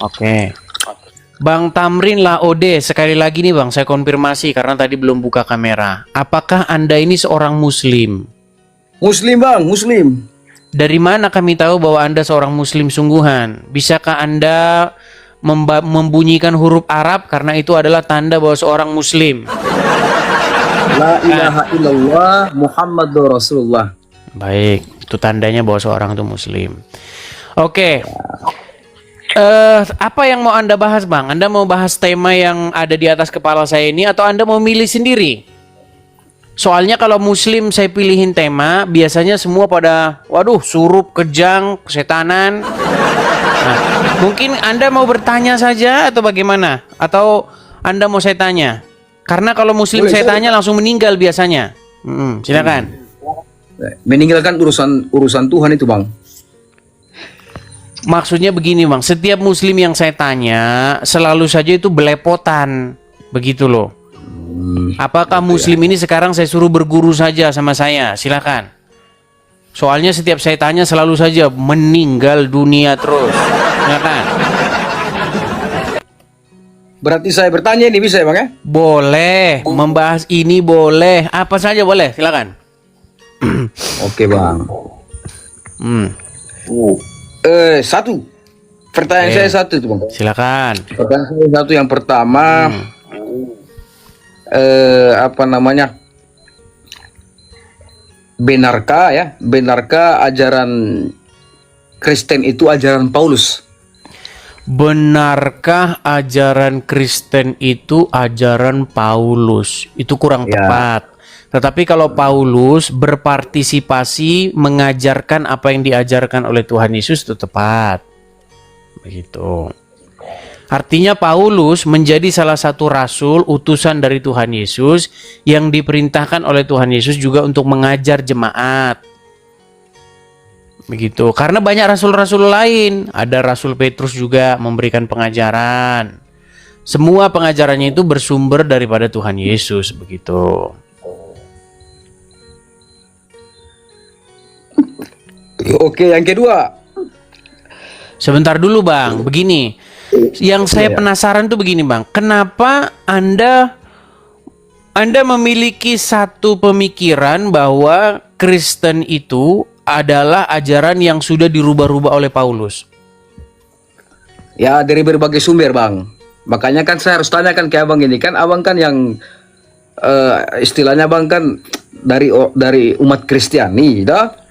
Oke. Bang Tamrin Laode, sekali lagi nih Bang, saya konfirmasi karena tadi belum buka kamera. Apakah Anda ini seorang Muslim? Muslim bang, Muslim. Dari mana kami tahu bahwa Anda seorang Muslim sungguhan? Bisakah Anda membunyikan huruf Arab karena itu adalah tanda bahwa seorang Muslim? La ilaha illallah Muhammadur Rasulullah. Baik, itu tandanya bahwa seorang itu Muslim. Oke. Apa yang mau Anda bahas, Bang? Anda mau bahas tema yang ada di atas kepala saya ini atau Anda mau milih sendiri? Soalnya kalau Muslim saya pilihin tema, biasanya semua pada, waduh, surup, kejang, kesetanan. Nah, mungkin Anda mau bertanya saja atau bagaimana? Atau Anda mau saya tanya? Karena kalau Muslim saya tanya langsung meninggal biasanya. Silakan. Meninggalkan urusan Tuhan itu bang. Maksudnya begini Bang, setiap Muslim yang saya tanya selalu saja itu belepotan, begitu loh. Apakah Muslim ini sekarang saya suruh berguru saja sama saya? Silakan. Soalnya setiap saya tanya selalu saja meninggal dunia terus. Silakan. Berarti saya bertanya ini bisa ya bang ya? Boleh, membahas ini boleh, apa saja boleh, silakan. Oke bang. Satu. Pertanyaan saya satu itu bang. Silakan. Pertanyaan saya satu yang pertama. Apa namanya? Benarkah ajaran Kristen itu ajaran Paulus? Benarkah ajaran Kristen itu ajaran Paulus? Itu kurang tepat. Tetapi kalau Paulus berpartisipasi mengajarkan apa yang diajarkan oleh Tuhan Yesus itu tepat. Begitu. Artinya Paulus menjadi salah satu rasul utusan dari Tuhan Yesus yang diperintahkan oleh Tuhan Yesus juga untuk mengajar jemaat. Begitu. Karena banyak rasul-rasul lain. Ada Rasul Petrus juga memberikan pengajaran. Semua pengajarannya itu bersumber daripada Tuhan Yesus. Begitu. Oke, yang kedua. Sebentar dulu Bang, begini. Yang saya penasaran tuh begini Bang, kenapa Anda memiliki satu pemikiran bahwa Kristen itu adalah ajaran yang sudah dirubah-rubah oleh Paulus? Ya dari berbagai sumber bang. Makanya kan saya harus tanyakan ke abang ini kan, abang kan yang istilahnya bang kan dari umat Kristiani, dah.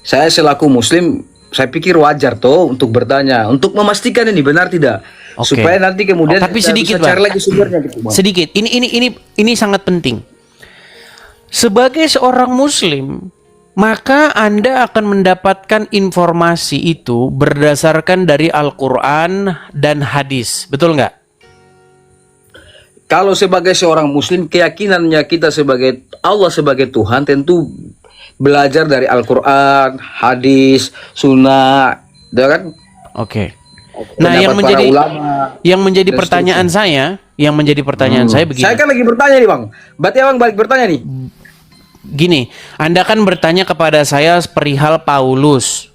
Saya selaku Muslim, saya pikir wajar toh untuk bertanya, untuk memastikan ini benar tidak, supaya nanti kemudian tapi kita sedikit bisa cari lagi sumbernya gitu, bang. Sedikit, ini sangat penting. Sebagai seorang Muslim, maka Anda akan mendapatkan informasi itu berdasarkan dari Al-Quran dan hadis, betul nggak? Kalau sebagai seorang Muslim, keyakinannya kita sebagai Allah sebagai Tuhan tentu belajar dari Al-Quran, hadis, sunnah, ya kan? Oke. Nah, yang menjadi pertanyaan saya, begini. Saya kan lagi bertanya nih bang. Berarti abang balik bertanya nih. Gini, Anda kan bertanya kepada saya perihal Paulus,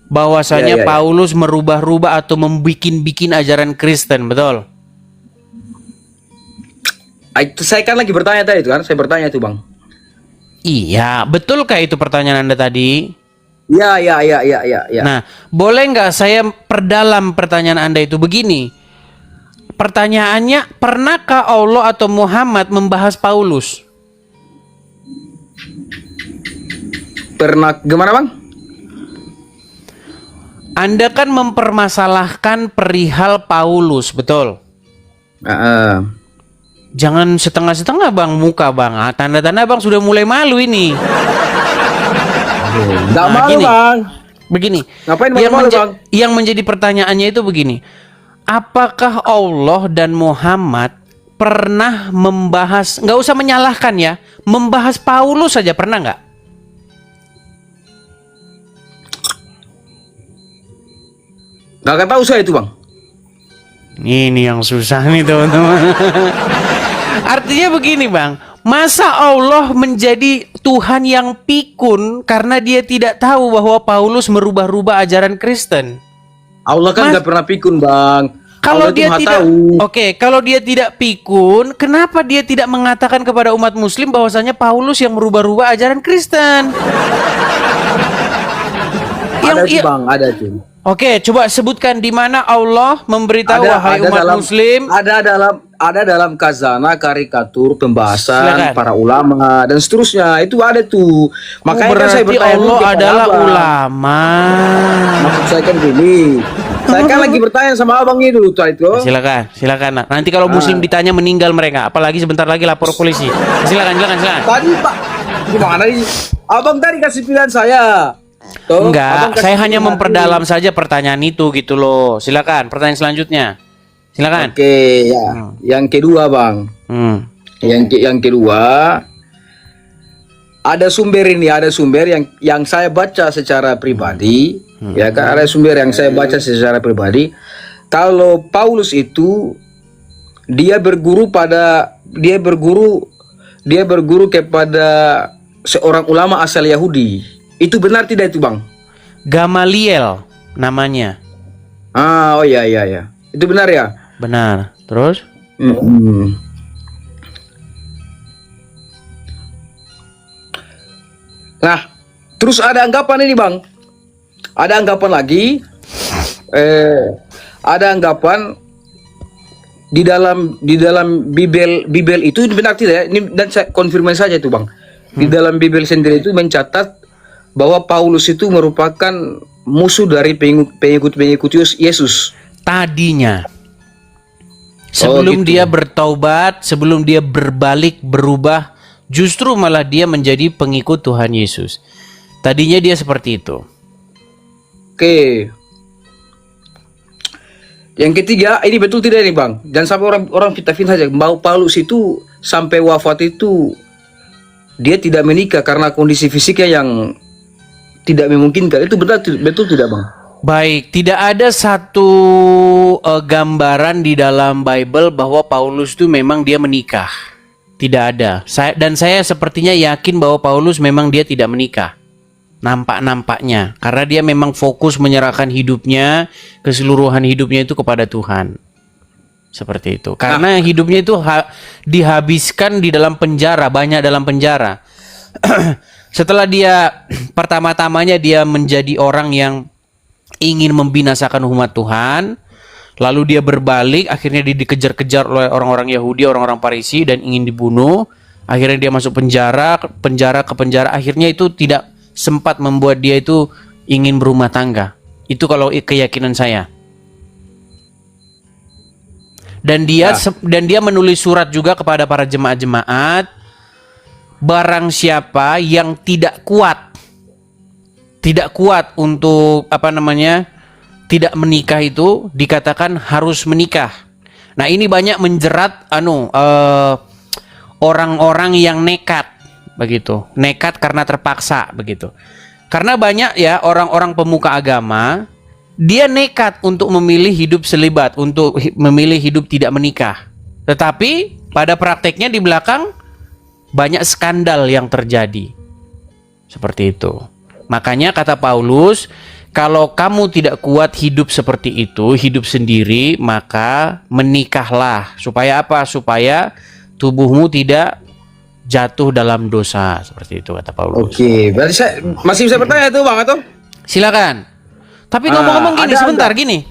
bahwasanya Paulus merubah-rubah atau membikin-bikin ajaran Kristen, betul? Saya kan lagi bertanya tadi itu kan, saya bertanya itu bang. Iya, betulkah itu pertanyaan Anda tadi? Ya. Nah, boleh nggak saya perdalam pertanyaan Anda itu begini? Pertanyaannya, pernahkah Allah atau Muhammad membahas Paulus? Pernah, gimana bang? Anda kan mempermasalahkan perihal Paulus, betul? Jangan setengah-setengah bang, muka bang. Tanda-tanda bang sudah mulai malu ini. Nggak malu bang. Begini. Ngapain malu bang? Yang menjadi pertanyaannya itu begini. Apakah Allah dan Muhammad pernah membahas, nggak usah menyalahkan ya, membahas Paulus saja pernah nggak? Nggak tahu saya itu bang. Ini yang susah nih teman-teman. Artinya begini bang, masa Allah menjadi Tuhan yang pikun karena dia tidak tahu bahwa Paulus merubah-rubah ajaran Kristen? Allah kan Mas, nggak pernah pikun, Bang. kalau Allah itu dia Maha tidak, tahu. oke, kalau dia tidak pikun, kenapa dia tidak mengatakan kepada umat Muslim bahwasanya Paulus yang merubah-rubah ajaran Kristen? Ada tuh, Yang Bang, ada tuh. Oke, coba sebutkan di mana Allah memberitahu wahai umat dalam Muslim. ada dalam kazana karikatur pembahasan Silakan. para ulama dan seterusnya. Itu ada tuh. Makanya kan saya Berarti bertanya dulu Allah kepada adalah Abang. ulama. Maksud saya kan gini. Saya kan lagi bertanya sama abang itu itu. Silakan. Nanti kalau Muslim ditanya meninggal mereka, apalagi sebentar lagi lapor polisi. Silakan. Tadi Pak, gimana ini? Abang tadi kasih pilihan saya. Tuh, abang Enggak, kasih saya hanya pilihan memperdalam saja pertanyaan itu gitu loh. Silakan, pertanyaan selanjutnya. Silakan. Oke, ya. Yang kedua, Bang. Yang kedua, ada sumber yang saya baca secara pribadi, ya kan, ada sumber yang saya baca secara pribadi. Kalau Paulus itu dia berguru kepada seorang ulama asal Yahudi. Itu benar tidak itu, Bang? Gamaliel namanya. Oh iya. Itu benar ya? Benar. Terus? Nah, terus ada anggapan ini, Bang. Ada anggapan lagi. Ada anggapan di dalam Bibel itu benar tidak ya? Ini dan saya konfirmasi saja itu, Bang. Di dalam Bibel sendiri itu mencatat bahwa Paulus itu merupakan musuh dari pengikut Yesus. Tadinya. Sebelum gitu. dia bertaubat, sebelum dia berbalik, berubah, justru malah dia menjadi pengikut Tuhan Yesus. Tadinya dia seperti itu. Oke. Yang ketiga, ini betul tidak ini, Bang? Dan sampai orang fitnah saja bahwa Paulus itu sampai wafat itu dia tidak menikah karena kondisi fisiknya yang tidak memungkinkan. Itu betul tidak, Bang? Baik, tidak ada satu gambaran di dalam Bible bahwa Paulus itu memang dia menikah. Tidak ada. Saya sepertinya yakin bahwa Paulus memang dia tidak menikah. Nampak-nampaknya. Karena dia memang fokus menyerahkan hidupnya, keseluruhan hidupnya itu kepada Tuhan. Seperti itu. Karena hidupnya itu dihabiskan di dalam penjara, banyak dalam penjara. Setelah dia pertama-tamanya dia menjadi orang yang ingin membinasakan umat Tuhan, lalu dia berbalik, akhirnya dia dikejar-kejar oleh orang-orang Yahudi, orang-orang Farisi dan ingin dibunuh. Akhirnya dia masuk penjara ke penjara. Akhirnya itu tidak sempat membuat dia itu ingin berumah tangga. Itu kalau keyakinan saya. Dan dia menulis surat juga kepada para jemaat-jemaat. Barang siapa yang tidak kuat untuk tidak menikah itu dikatakan harus menikah. Nah, ini banyak menjerat orang-orang yang nekat begitu. Nekat karena terpaksa begitu. Karena banyak ya orang-orang pemuka agama, dia nekat untuk memilih hidup selibat, untuk memilih hidup tidak menikah. Tetapi pada prakteknya di belakang banyak skandal yang terjadi. Seperti itu. Makanya kata Paulus, kalau kamu tidak kuat hidup seperti itu, hidup sendiri, maka menikahlah. Supaya apa? Supaya tubuhmu tidak jatuh dalam dosa. Seperti itu kata Paulus. Oke, berarti saya masih bisa bertanya tuh, Bang, atau? Silakan. Tapi ngomong-ngomong gini, sebentar gini.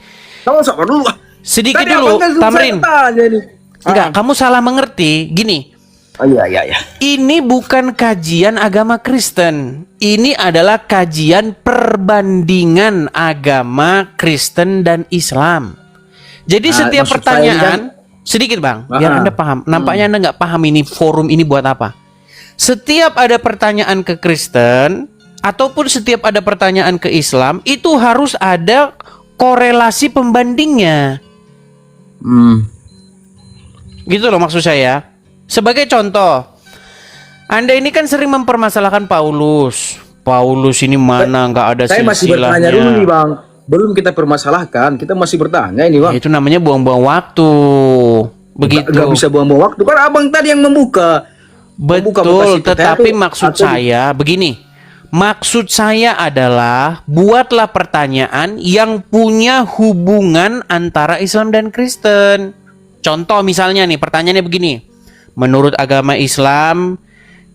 Kamu sabar dulu. Sedikit Tadi dulu, abang kan Tamrin. saya bertanya nih. Enggak, kamu salah mengerti. Gini. Oh iya. Ini bukan kajian agama Kristen. Ini adalah kajian perbandingan agama Kristen dan Islam. Jadi setiap maksud pertanyaan, sedikit Bang, biar Anda paham. Nampaknya Anda nggak paham ini forum ini buat apa. Setiap ada pertanyaan ke Kristen, ataupun setiap ada pertanyaan ke Islam, itu harus ada korelasi pembandingnya. Gitu loh maksud saya. Sebagai contoh, Anda ini kan sering mempermasalahkan Paulus. Paulus ini mana nggak ada silsilahnya. Saya masih bertanya dulu nih, Bang. Belum kita permasalahkan, kita masih bertanya ini, Bang. Itu namanya buang-buang waktu. Begitu. Nggak bisa buang-buang waktu. Kan abang tadi yang membuka. Betul, tetapi maksud saya begini. Maksud saya adalah buatlah pertanyaan yang punya hubungan antara Islam dan Kristen. Contoh misalnya nih, pertanyaannya begini. Menurut agama Islam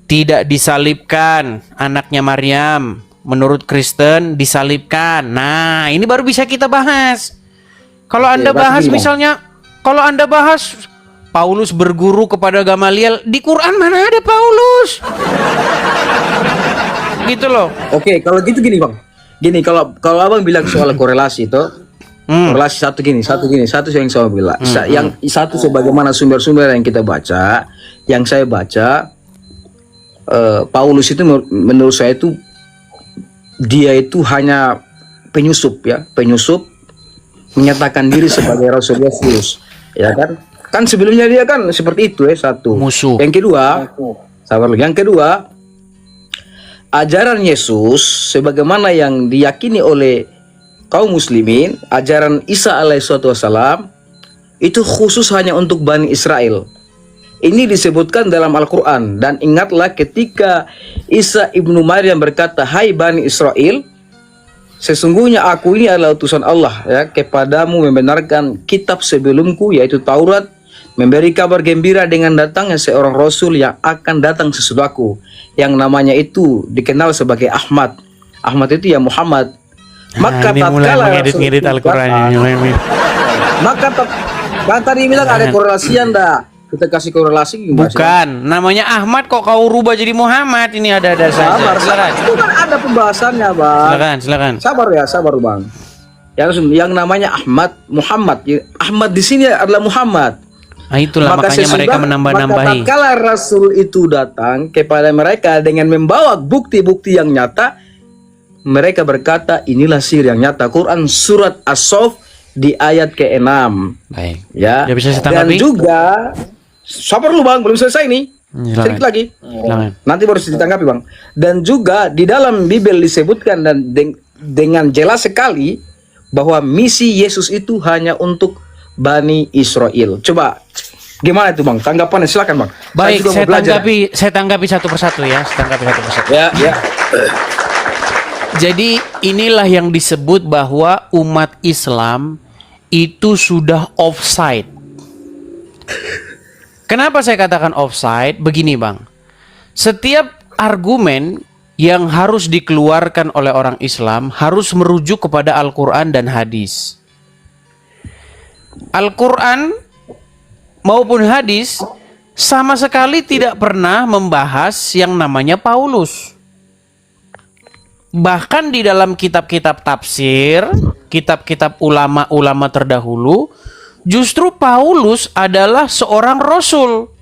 tidak disalibkan anaknya Maryam. Menurut Kristen disalibkan. Nah, ini baru bisa kita bahas. Kalau Anda bahas misalnya, kalau Anda bahas Paulus berguru kepada Gamaliel, di Quran mana ada Paulus? Gitu loh. Oke, kalau gitu gini bang. Gini, kalau abang bilang soal korelasi itu, korelasi satu yang saya bilang. Yang satu sebagaimana sumber-sumber yang kita baca, yang saya baca, Paulus itu menurut saya itu dia itu hanya penyusup ya, penyusup menyatakan diri sebagai Rasul Yesus, ya kan? Kan sebelumnya dia kan seperti itu ya, satu. Musuh. Yang kedua, sabar lagi. Yang kedua, ajaran Yesus sebagaimana yang diyakini oleh kaum muslimin, ajaran Isa alaihissalam itu khusus hanya untuk Bani Israel. Ini disebutkan dalam Al-Quran. Dan ingatlah ketika Isa ibnu Maryam berkata, "Hai Bani Israel, sesungguhnya aku ini adalah utusan Allah ya kepadamu membenarkan kitab sebelumku yaitu Taurat, memberi kabar gembira dengan datangnya seorang Rasul yang akan datang sesudahku, yang namanya itu dikenal sebagai Ahmad." Ahmad itu ya Muhammad. Maka ini mulai mengedit-ngedit Al-Quran ini. Maka kan tadi bilang ada korelasi anda. Kita kasih korelasi gimana? Bukan, namanya Ahmad kok kau rubah jadi Muhammad, ini ada-ada saja. Silakan. Itu kan ada pembahasannya, Bang. Silakan. Sabar Bang. Yang namanya Ahmad, Muhammad. Ahmad di sini adalah Muhammad. Nah, itulah makanya mereka menambah-nambahi. Maka tatkala Rasul itu datang kepada mereka dengan membawa bukti-bukti yang nyata, mereka berkata, inilah sihir yang nyata. Quran surat As-Saff di ayat ke-6. Baik. Ya. Dia bisa setanggapi? Dan juga sabar lu Bang, belum selesai nih. Sedikit lagi. Nanti baru ditanggapi Bang. Dan juga di dalam Bible disebutkan dan dengan jelas sekali bahwa misi Yesus itu hanya untuk Bani Israel. Coba gimana itu Bang? Tanggapannya silakan Bang. Baik, saya tanggapi satu persatu ya. Ya. Jadi inilah yang disebut bahwa umat Islam itu sudah offside. Kenapa saya katakan offside? Begini Bang, setiap argumen yang harus dikeluarkan oleh orang Islam harus merujuk kepada Al-Quran dan hadis. Al-Quran maupun hadis sama sekali tidak pernah membahas yang namanya Paulus. Bahkan di dalam kitab-kitab tafsir, kitab-kitab ulama-ulama terdahulu, justru Paulus adalah seorang rasul.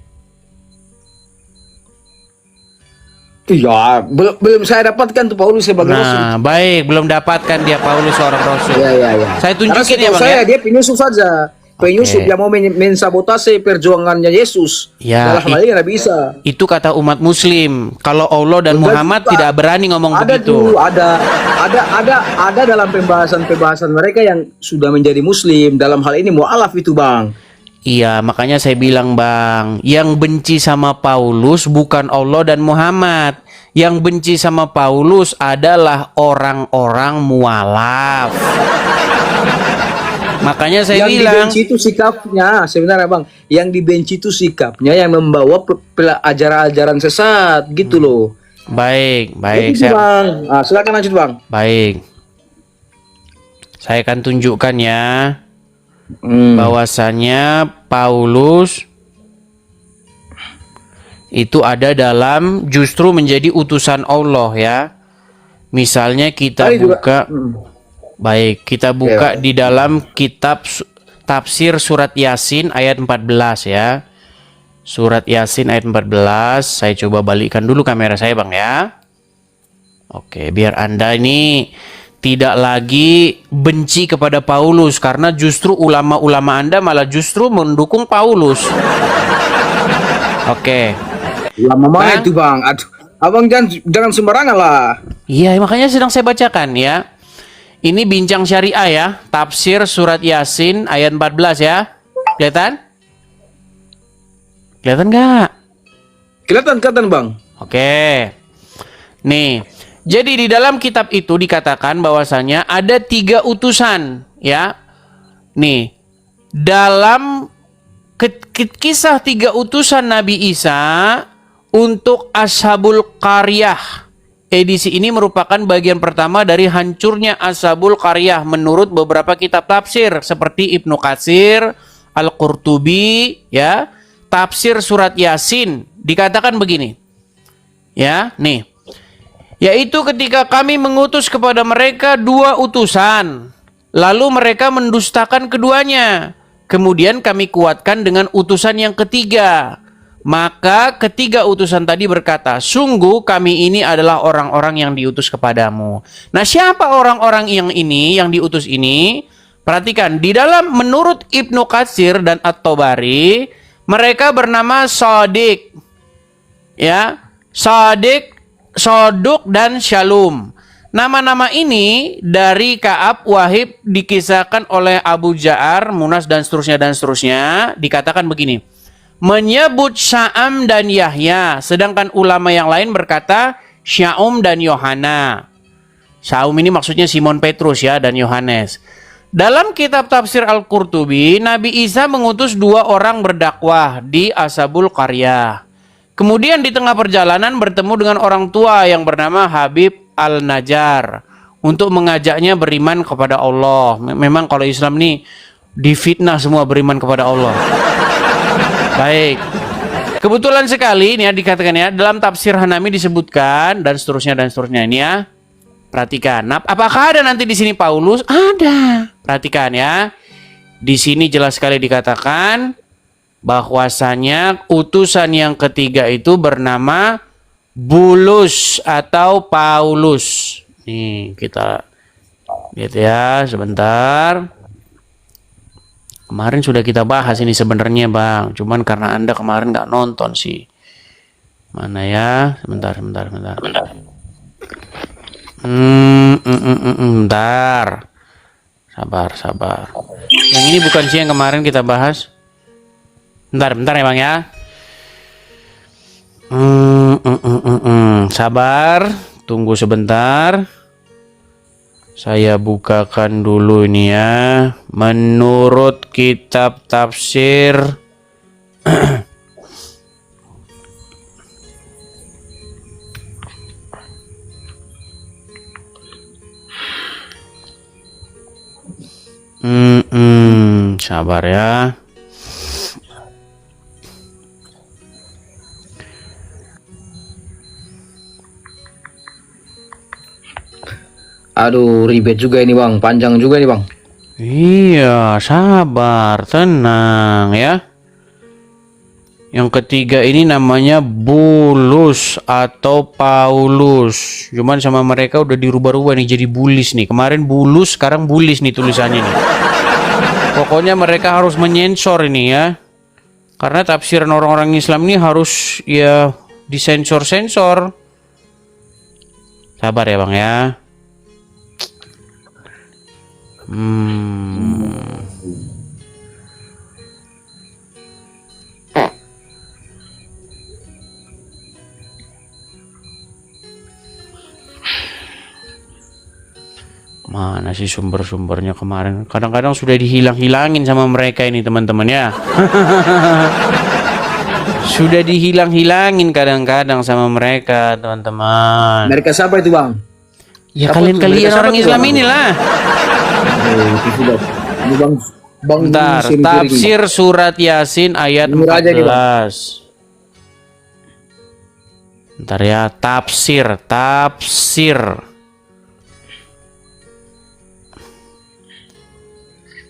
Iya, belum saya dapatkan tuh Paulus sebagai rasul. Nah, baik, belum dapatkan dia Paulus seorang rasul. Iya. Saya tunjukin ya Bang saya, ya. Dia penyusup saja. Penyusup yang mau mensabotase perjuangannya Yesus. Ya, dalam hal ini nggak bisa. Itu kata umat Muslim. Kalau Allah dan Muhammad tidak berani ngomong begitu. Ada dalam pembahasan mereka yang sudah menjadi Muslim. Dalam hal ini mu'alaf itu Bang. Iya, makanya saya bilang Bang, yang benci sama Paulus bukan Allah dan Muhammad. Yang benci sama Paulus adalah orang-orang mualaf. Makanya saya bilang, dibenci itu sikapnya sebenarnya Bang. Yang dibenci itu sikapnya yang membawa ajaran-ajaran sesat gitu loh. Baik. Gitu, Bang. Silakan lanjut Bang. Baik. Saya akan tunjukkan ya. Bahwasannya Paulus itu ada dalam justru menjadi utusan Allah ya. Misalnya kita buka baik, kita buka di dalam kitab tafsir surat Yasin ayat 14 ya. Surat Yasin ayat 14, saya coba balikkan dulu kamera saya Bang ya. Oke, biar Anda ini tidak lagi benci kepada Paulus, karena justru ulama-ulama Anda malah justru mendukung Paulus. Oke. Ulama mana itu Bang? Aduh, Abang jangan sembarangan lah. Iya, makanya sedang saya bacakan ya. Ini bincang syariah ya, tafsir surat Yasin ayat 14 ya. Kelihatan? Kelihatan nggak? Kelihatan Bang. Oke. Nih, Jadi di dalam kitab itu dikatakan bahwasanya ada 3 utusan, ya. Nih, dalam kisah 3 utusan Nabi Isa untuk Ashabul Qaryah. Edisi ini merupakan bagian pertama dari hancurnya Ashabul Qaryah menurut beberapa kitab tafsir seperti Ibnu Katsir, Al-Qurtubi, ya. Tafsir surat Yasin dikatakan begini. Ya, nih. Yaitu ketika kami mengutus kepada mereka 2 utusan, lalu mereka mendustakan keduanya. Kemudian kami kuatkan dengan utusan yang ketiga. Maka ketiga utusan tadi berkata, sungguh kami ini adalah orang-orang yang diutus kepadamu. Nah, siapa orang-orang yang ini, yang diutus ini? Perhatikan, di dalam menurut Ibnu Katsir dan At-Tabari, mereka bernama Shadiq. Ya, Shadiq, Soduk, dan Shalum. Nama-nama ini dari Ka'ab, Wahib dikisahkan oleh Abu Ja'ar, Munas, dan seterusnya. Dikatakan begini. Menyebut Sya'am dan Yahya. Sedangkan ulama yang lain berkata Sya'um dan Yohana. Sya'um ini maksudnya Simon Petrus, ya, dan Yohanes. Dalam kitab tafsir Al-Qurtubi, Nabi Isa mengutus 2 orang berdakwah di Ashabul Qaryah. Kemudian di tengah perjalanan bertemu dengan orang tua yang bernama Habib Al-Najjar untuk mengajaknya beriman kepada Allah. Memang kalau Islam nih difitnah semua beriman kepada Allah. Baik. Kebetulan sekali ini ya dikatakan ya dalam tafsir Hanami disebutkan dan seterusnya ini ya. Perhatikan. Nah, apakah ada nanti di sini Paulus? Ada. Perhatikan ya. Di sini jelas sekali dikatakan bahwasanya utusan yang ketiga itu bernama Bulus atau Paulus. Nih kita lihat ya sebentar. Kemarin sudah kita bahas ini sebenarnya Bang. Cuman karena Anda kemarin nggak nonton sih. Mana ya? Sebentar. Bentar. Sabar. Yang ini bukan sih yang kemarin kita bahas. Bentar ya Bang ya. Sabar, tunggu sebentar. Saya bukakan dulu ini ya. Menurut kitab tafsir sabar ya. Aduh, ribet juga ini Bang, panjang juga nih Bang. Iya, sabar, tenang ya. Yang ketiga ini namanya Bulus atau Paulus. Cuman sama mereka udah dirubah-rubah nih jadi Bulis nih. Kemarin Bulus, sekarang Bulis nih tulisannya nih. Pokoknya mereka harus menyensor ini ya. Karena tafsiran orang-orang Islam ini harus ya disensor-sensor. Sabar ya Bang ya. Mana sih sumber-sumbernya kemarin? Kadang-kadang sudah dihilang-hilangin sama mereka ini teman-teman ya. Sudah dihilang-hilangin kadang-kadang sama mereka teman-teman. Mereka siapa itu Bang? Ya Siapa kalian-kalian tuh? orang Siapa tuh, Islam Bang? inilah. Ini Bang Bentar, sendiri, tafsir surat Yasin ayat Dengar aja nih, 14. Bentar ya, tafsir.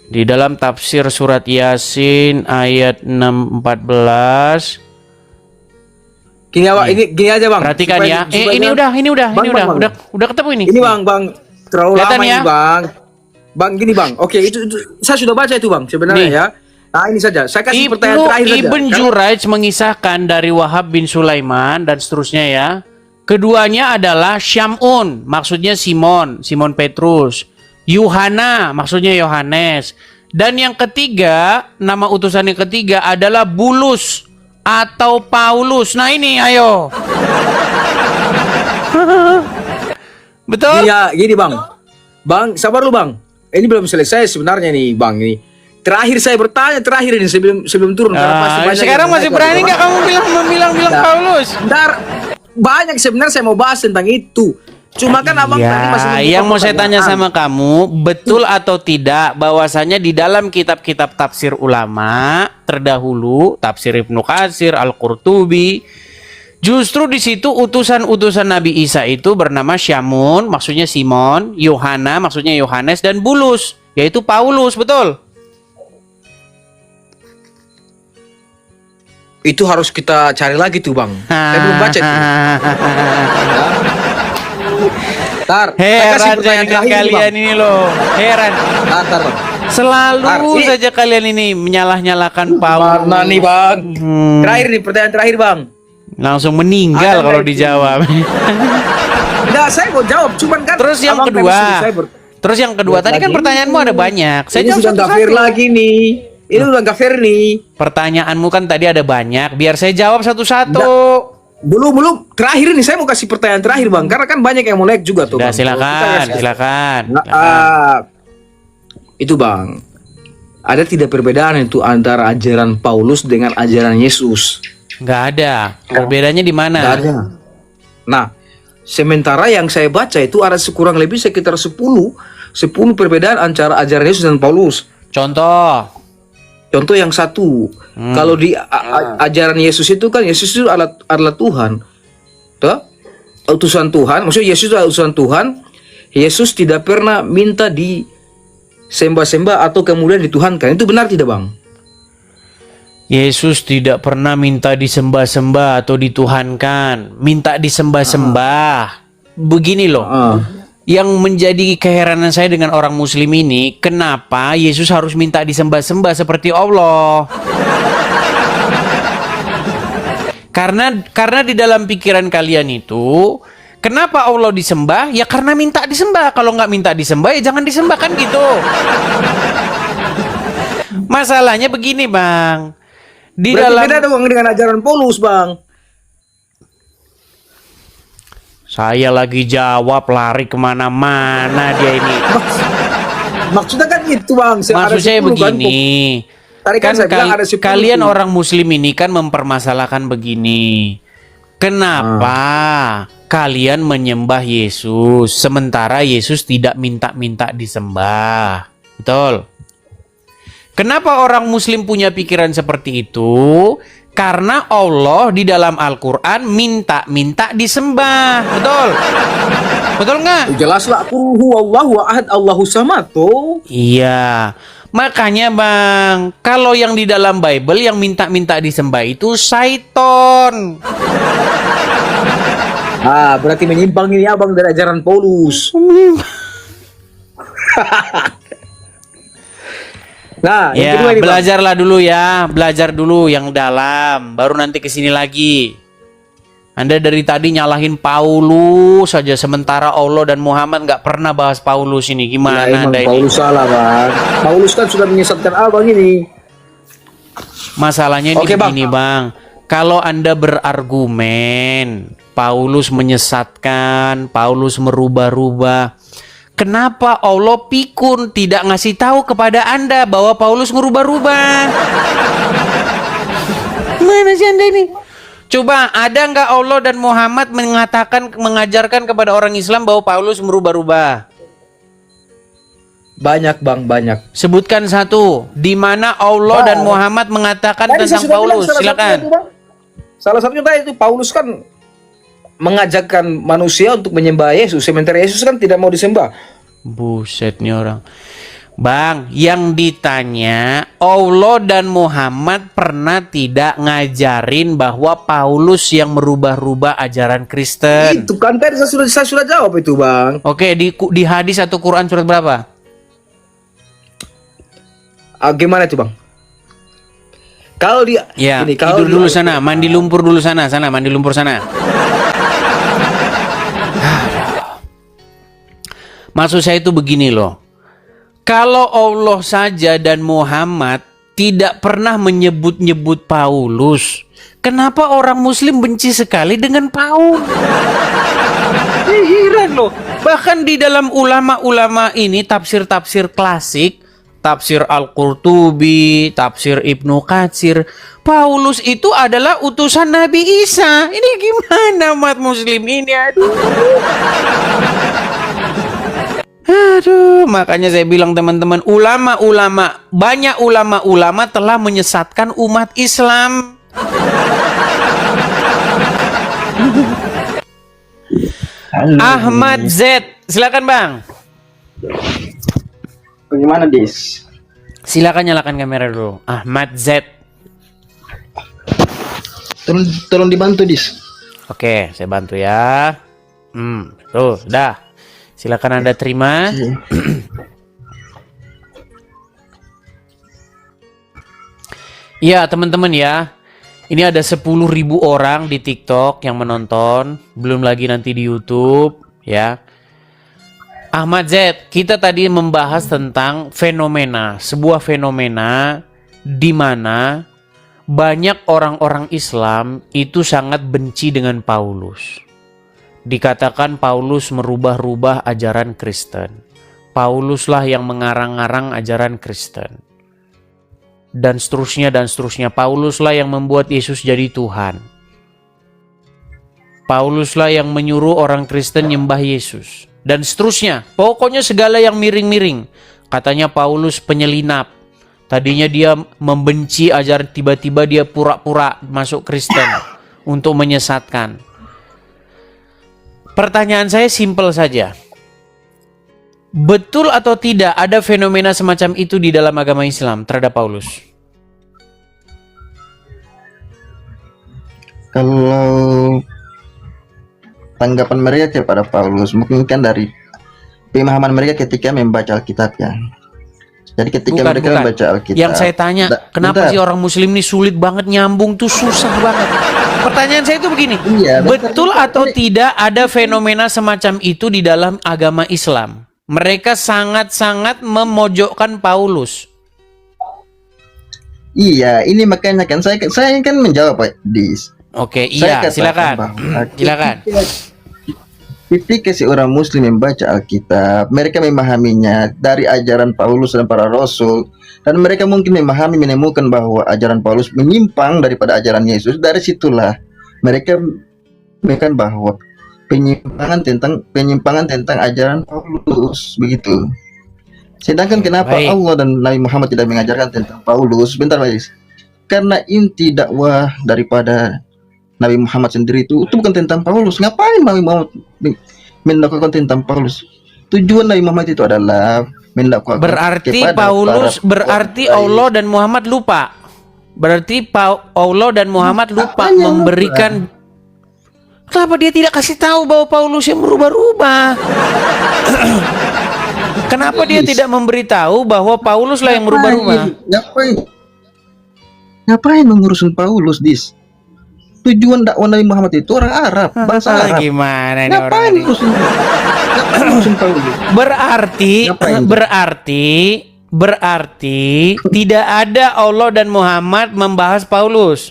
Di dalam tafsir surat Yasin ayat 14. Gini aja Bang. Perhatikan Supaya- ya. supaya- Ini udah Bang. udah ketemu ini. Ini Bang, terlalu Kelihatan lama ya? ini Bang. Bang, gini Bang. Oke, itu saya sudah baca itu Bang sebenarnya Nih. ya. Nah, ini saja. Saya kasih pertanyaan terakhir saja. Ibn Jurayj mengisahkan dari Wahab bin Sulaiman dan seterusnya ya. Keduanya adalah Syamun, maksudnya Simon Petrus. Yuhana, maksudnya Yohanes. Dan yang ketiga, nama utusan yang ketiga adalah Bulus atau Paulus. Nah ini, ayo. Betul? Iya, gini bang. Bang, sabar lu bang. Ini belum selesai sebenarnya nih bang. Ini terakhir saya bertanya terakhir ini sebelum turun. Karena pasti banyak Sekarang yang masih naik, berani Bang. nggak kamu bilang Nah, Paulus? Bentar, banyak sebenarnya saya mau bahas tentang itu. Cuma kan abang tadi masih Ya, membuka yang mau saya tanya pertanyaan. sama kamu, betul atau tidak bahwasanya di dalam kitab-kitab tafsir ulama terdahulu, tafsir Ibnu Katsir, Al-Qurtubi, justru di situ utusan-utusan Nabi Isa itu bernama Syamun, maksudnya Simon, Yohana, maksudnya Yohanes, dan Bulus, yaitu Paulus, betul? Itu harus kita cari lagi tuh bang. Saya belum baca itu. Tar, saya kasih Heran saya pertanyaan dengan terakhir nih, kalian bang. ini loh, heran. Tar, bang. Selalu Ini- saja kalian ini menyalah-nyalakan Paulus. Mana nih bang? Hmm. Terakhir nih pertanyaan terakhir bang. Langsung meninggal Ada kalau nggak itu? dijawab. Enggak, saya mau jawab, cuman kan. Terus yang abang kedua, tadi suruh saya terus yang kedua, Buat tadi kan lagi. pertanyaanmu ada banyak. Saya ini jawab sudah nggak fair satu-satu. lagi nih. Ini udah nggak fair nih. Pertanyaanmu kan tadi ada banyak. Biar saya jawab satu-satu. Belum. Terakhir ini saya mau kasih pertanyaan terakhir bang, karena kan banyak yang mau naik juga tuh. Udah, Bang. silakan, Kita- silakan. Nah, silakan. itu bang, ada tidak perbedaan itu antara ajaran Paulus dengan ajaran Yesus? Nggak ada. Perbedaannya di mana? Nggak ada. Nah, sementara yang saya baca itu ada kurang lebih sekitar 10 perbedaan antara ajaran Yesus dan Paulus. Contoh. Contoh yang satu, kalau di ajaran Yesus itu kan Yesus itu adalah Tuhan, toh? Utusan Tuhan, maksudnya Yesus adalah utusan Tuhan. Yesus tidak pernah minta disembah-sembah atau kemudian dituhankan. Itu benar tidak bang? Yesus tidak pernah minta disembah-sembah atau dituhankan. Minta disembah-sembah. Begini loh. Yang menjadi keheranan saya dengan orang muslim ini, kenapa Yesus harus minta disembah-sembah seperti Allah? Karena di dalam pikiran kalian itu, kenapa Allah disembah? Ya karena minta disembah. Kalau nggak minta disembah, ya jangan disembah, kan gitu. Masalahnya begini, Bang. Di Berarti dalam beda dong dengan ajaran Paulus bang. saya lagi jawab, lari kemana-mana dia ini. Maksudnya kan itu bang. Maksud saya begini, Tadi kan saya bilang ada 10 kalian tuh. orang muslim ini kan mempermasalahkan begini. Kenapa kalian menyembah Yesus sementara Yesus tidak minta-minta disembah? Betul. Kenapa orang muslim punya pikiran seperti itu? Karena Allah di dalam Al-Quran minta-minta disembah. Betul? Betul nggak? Jelaslah qul huwallahu ahad Allahu samad tuh. Iya. Makanya Bang, kalau yang di dalam Bible yang minta-minta disembah itu syaiton. Ah, berarti menyimpang ini abang dari ajaran Paulus. Nah, yang kedua Ya, ini bang. belajar dulu yang dalam, baru nanti kesini lagi. Anda dari tadi nyalahin Paulus saja, sementara Allah dan Muhammad nggak pernah bahas Paulus ini. Ya, Gimana emang Anda ini? Paulus salah bang. Paulus kan sudah menyesatkan abang ini. Masalahnya ini Oke, Bang. begini Bang, kalau Anda berargumen Paulus menyesatkan, Paulus merubah-rubah, kenapa Allah pikun tidak ngasih tahu kepada Anda bahwa Paulus merubah-rubah? Mana sih Anda ini? Coba, ada nggak Allah dan Muhammad mengajarkan kepada orang Islam bahwa Paulus merubah-rubah? Banyak bang, banyak. Sebutkan satu, di mana Allah dan Muhammad mengatakan Tadi saya tentang sudah bilang Paulus. salah Silakan. satunya itu, Bang. Salah satunya tadi itu Paulus kan mengajarkan manusia untuk menyembah Yesus, sementara Yesus kan tidak mau disembah. Buset nih orang. Bang, yang ditanya Allah dan Muhammad pernah tidak ngajarin bahwa Paulus yang merubah-rubah ajaran Kristen? Itu kan tadi saya sudah jawab itu bang. Oke, di hadis atau Quran surat berapa? Gimana itu bang? Kalau dia, Ya, ini, kalau tidur dulu dia- sana, mandi lumpur dulu sana, mandi lumpur sana. Maksud saya itu begini loh. Kalau Allah saja dan Muhammad tidak pernah menyebut-nyebut Paulus, Kenapa orang Muslim benci sekali dengan Paul? Heran loh. Bahkan di dalam ulama-ulama ini tafsir-tafsir klasik, tafsir Al-Qurtubi, tafsir Ibnu Katsir, Paulus itu adalah utusan Nabi Isa. Ini gimana umat Muslim ini? Aduh, makanya saya bilang teman-teman, banyak ulama-ulama telah menyesatkan umat Islam. Halo. Ahmad Z, silakan Bang. Bagaimana, Dis? Silakan nyalakan kamera dulu. Ahmad Z. Tolong dibantu, Dis. Oke, saya bantu ya. Tuh, dah. Silakan Anda terima. Ya, teman-teman ya. Ini ada 10.000 orang di TikTok yang menonton, belum lagi nanti di YouTube, ya. Ahmad Z, kita tadi membahas tentang fenomena, sebuah fenomena di mana banyak orang-orang Islam itu sangat benci dengan Paulus. Dikatakan Paulus merubah-rubah ajaran Kristen. Pauluslah yang mengarang-arang ajaran Kristen. Dan seterusnya dan seterusnya. Pauluslah yang membuat Yesus jadi Tuhan. Pauluslah yang menyuruh orang Kristen nyembah Yesus. Dan seterusnya. Pokoknya segala yang miring-miring. Katanya Paulus penyelinap. Tadinya dia membenci ajaran, tiba-tiba dia pura-pura masuk Kristen untuk menyesatkan. Pertanyaan saya simpel saja. Betul atau tidak ada fenomena semacam itu di dalam agama Islam terhadap Paulus? Kalau tanggapan mereka kepada Paulus mungkin kan dari pemahaman mereka ketika membaca Alkitab ya. Jadi ketika mereka membaca Alkitab. Yang saya tanya, kenapa sih orang Muslim ini sulit banget nyambung tuh, susah banget. Pertanyaan saya itu begini, betul atau tidak ada fenomena semacam itu di dalam agama Islam? Mereka sangat-sangat memojokkan Paulus. Iya, ini makanya kan saya kan menjawab Pak Dis. Oke, iya, silakan. Silakan. Ketika seorang Muslim membaca Alkitab, mereka memahaminya dari ajaran Paulus dan para Rasul, dan mereka mungkin menemukan bahwa ajaran Paulus menyimpang daripada ajaran Yesus. Dari situlah mereka menemukan bahwa penyimpangan tentang ajaran Paulus begitu. Sedangkan kenapa Allah dan Nabi Muhammad tidak mengajarkan tentang Paulus? Bentar, guys. Karena inti dakwah daripada Nabi Muhammad sendiri itu bukan tentang Paulus. Ngapain Nabi Muhammad mendakwakan tentang Paulus? Tujuan Nabi Muhammad itu adalah mendakwakan berarti Paulus, berarti Allah dan Muhammad lupa. Berarti Allah dan Muhammad lupa memberikan. Kenapa dia tidak kasih tahu bahwa Paulus yang merubah-rubah? Kenapa dia tidak memberitahu bahwa Paulus lah yang merubah-rubah? Ngapain mengurusin Paulus, Dis? Tujuan dakwah Nabi Muhammad itu orang Arab, bangsa Arab. Gimana ini ngapain orang ngurusin Paulus? Berarti tidak ada Allah dan Muhammad membahas Paulus.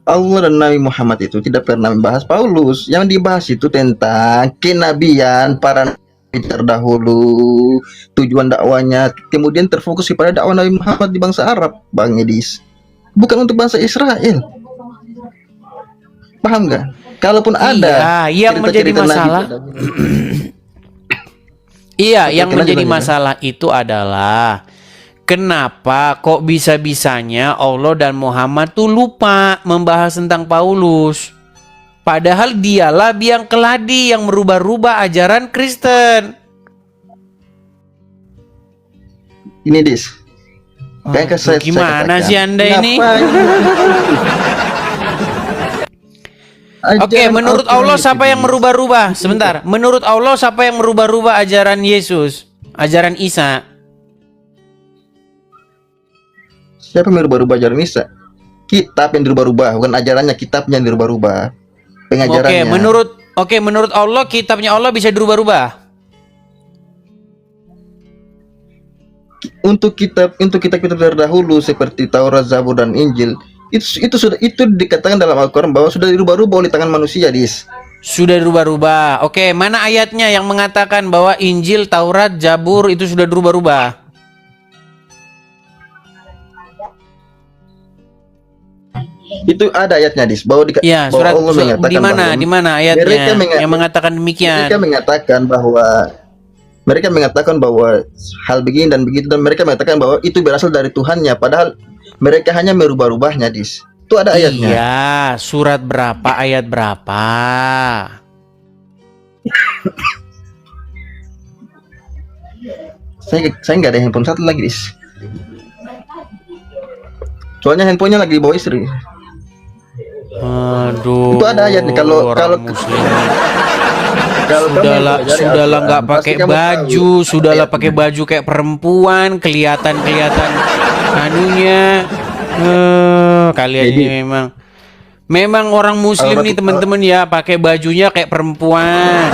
Allah dan Nabi Muhammad itu tidak pernah membahas Paulus. Yang dibahas itu tentang kenabian para nabi terdahulu, tujuan dakwanya, kemudian terfokus kepada dakwah Nabi Muhammad di bangsa Arab, Bang Edis. Bukan untuk bangsa Israel. Paham nggak? Kalaupun ada yang menjadi masalah. Iya, yang menjadi masalah itu adalah kenapa kok bisa-bisanya Allah dan Muhammad tuh lupa membahas tentang Paulus. Padahal dialah biang keladi yang merubah-rubah ajaran Kristen. Ini Dis. Gimana sih Anda ini? Oke, menurut Allah siapa yang merubah-rubah? Sebentar, menurut Allah siapa yang merubah-rubah ajaran Yesus? Ajaran Isa? Siapa yang merubah-rubah ajaran Isa? Kitab yang dirubah-rubah, bukan ajarannya, kitabnya yang dirubah-rubah. Pengajarannya. Menurut Allah kitabnya Allah bisa dirubah-rubah. untuk kitab-kitab terdahulu seperti Taurat, Zabur dan Injil itu dikatakan dalam Al-Qur'an bahwa sudah dirubah-rubah oleh tangan manusia, Dis. Sudah dirubah-rubah. Oke, mana ayatnya yang mengatakan bahwa Injil, Taurat, Zabur itu sudah dirubah-rubah? Itu ada ayatnya, Dis, bahwa Ya, bahwa surat, Allah mengatakan di mana? bahwa Di mana ayatnya yang mengatakan demikian? Mereka mengatakan bahwa hal begini dan begitu, dan mereka mengatakan bahwa itu berasal dari Tuhannya, padahal mereka hanya merubah-rubahnya, Dis. Itu ada ayatnya. Iya, surat berapa, ayat berapa? Saya nggak ada handphone satu lagi, Dis. Soalnya handphonenya lagi di bawah istri. Aduh. Itu ada ayat nih, kalau Muslim. sudahlah Sudahlah nggak pakai baju, sudahlah pakai baju kayak perempuan, kelihatan anunya. Kalian ini memang orang Muslim nih teman-teman ya, pakai bajunya kayak perempuan,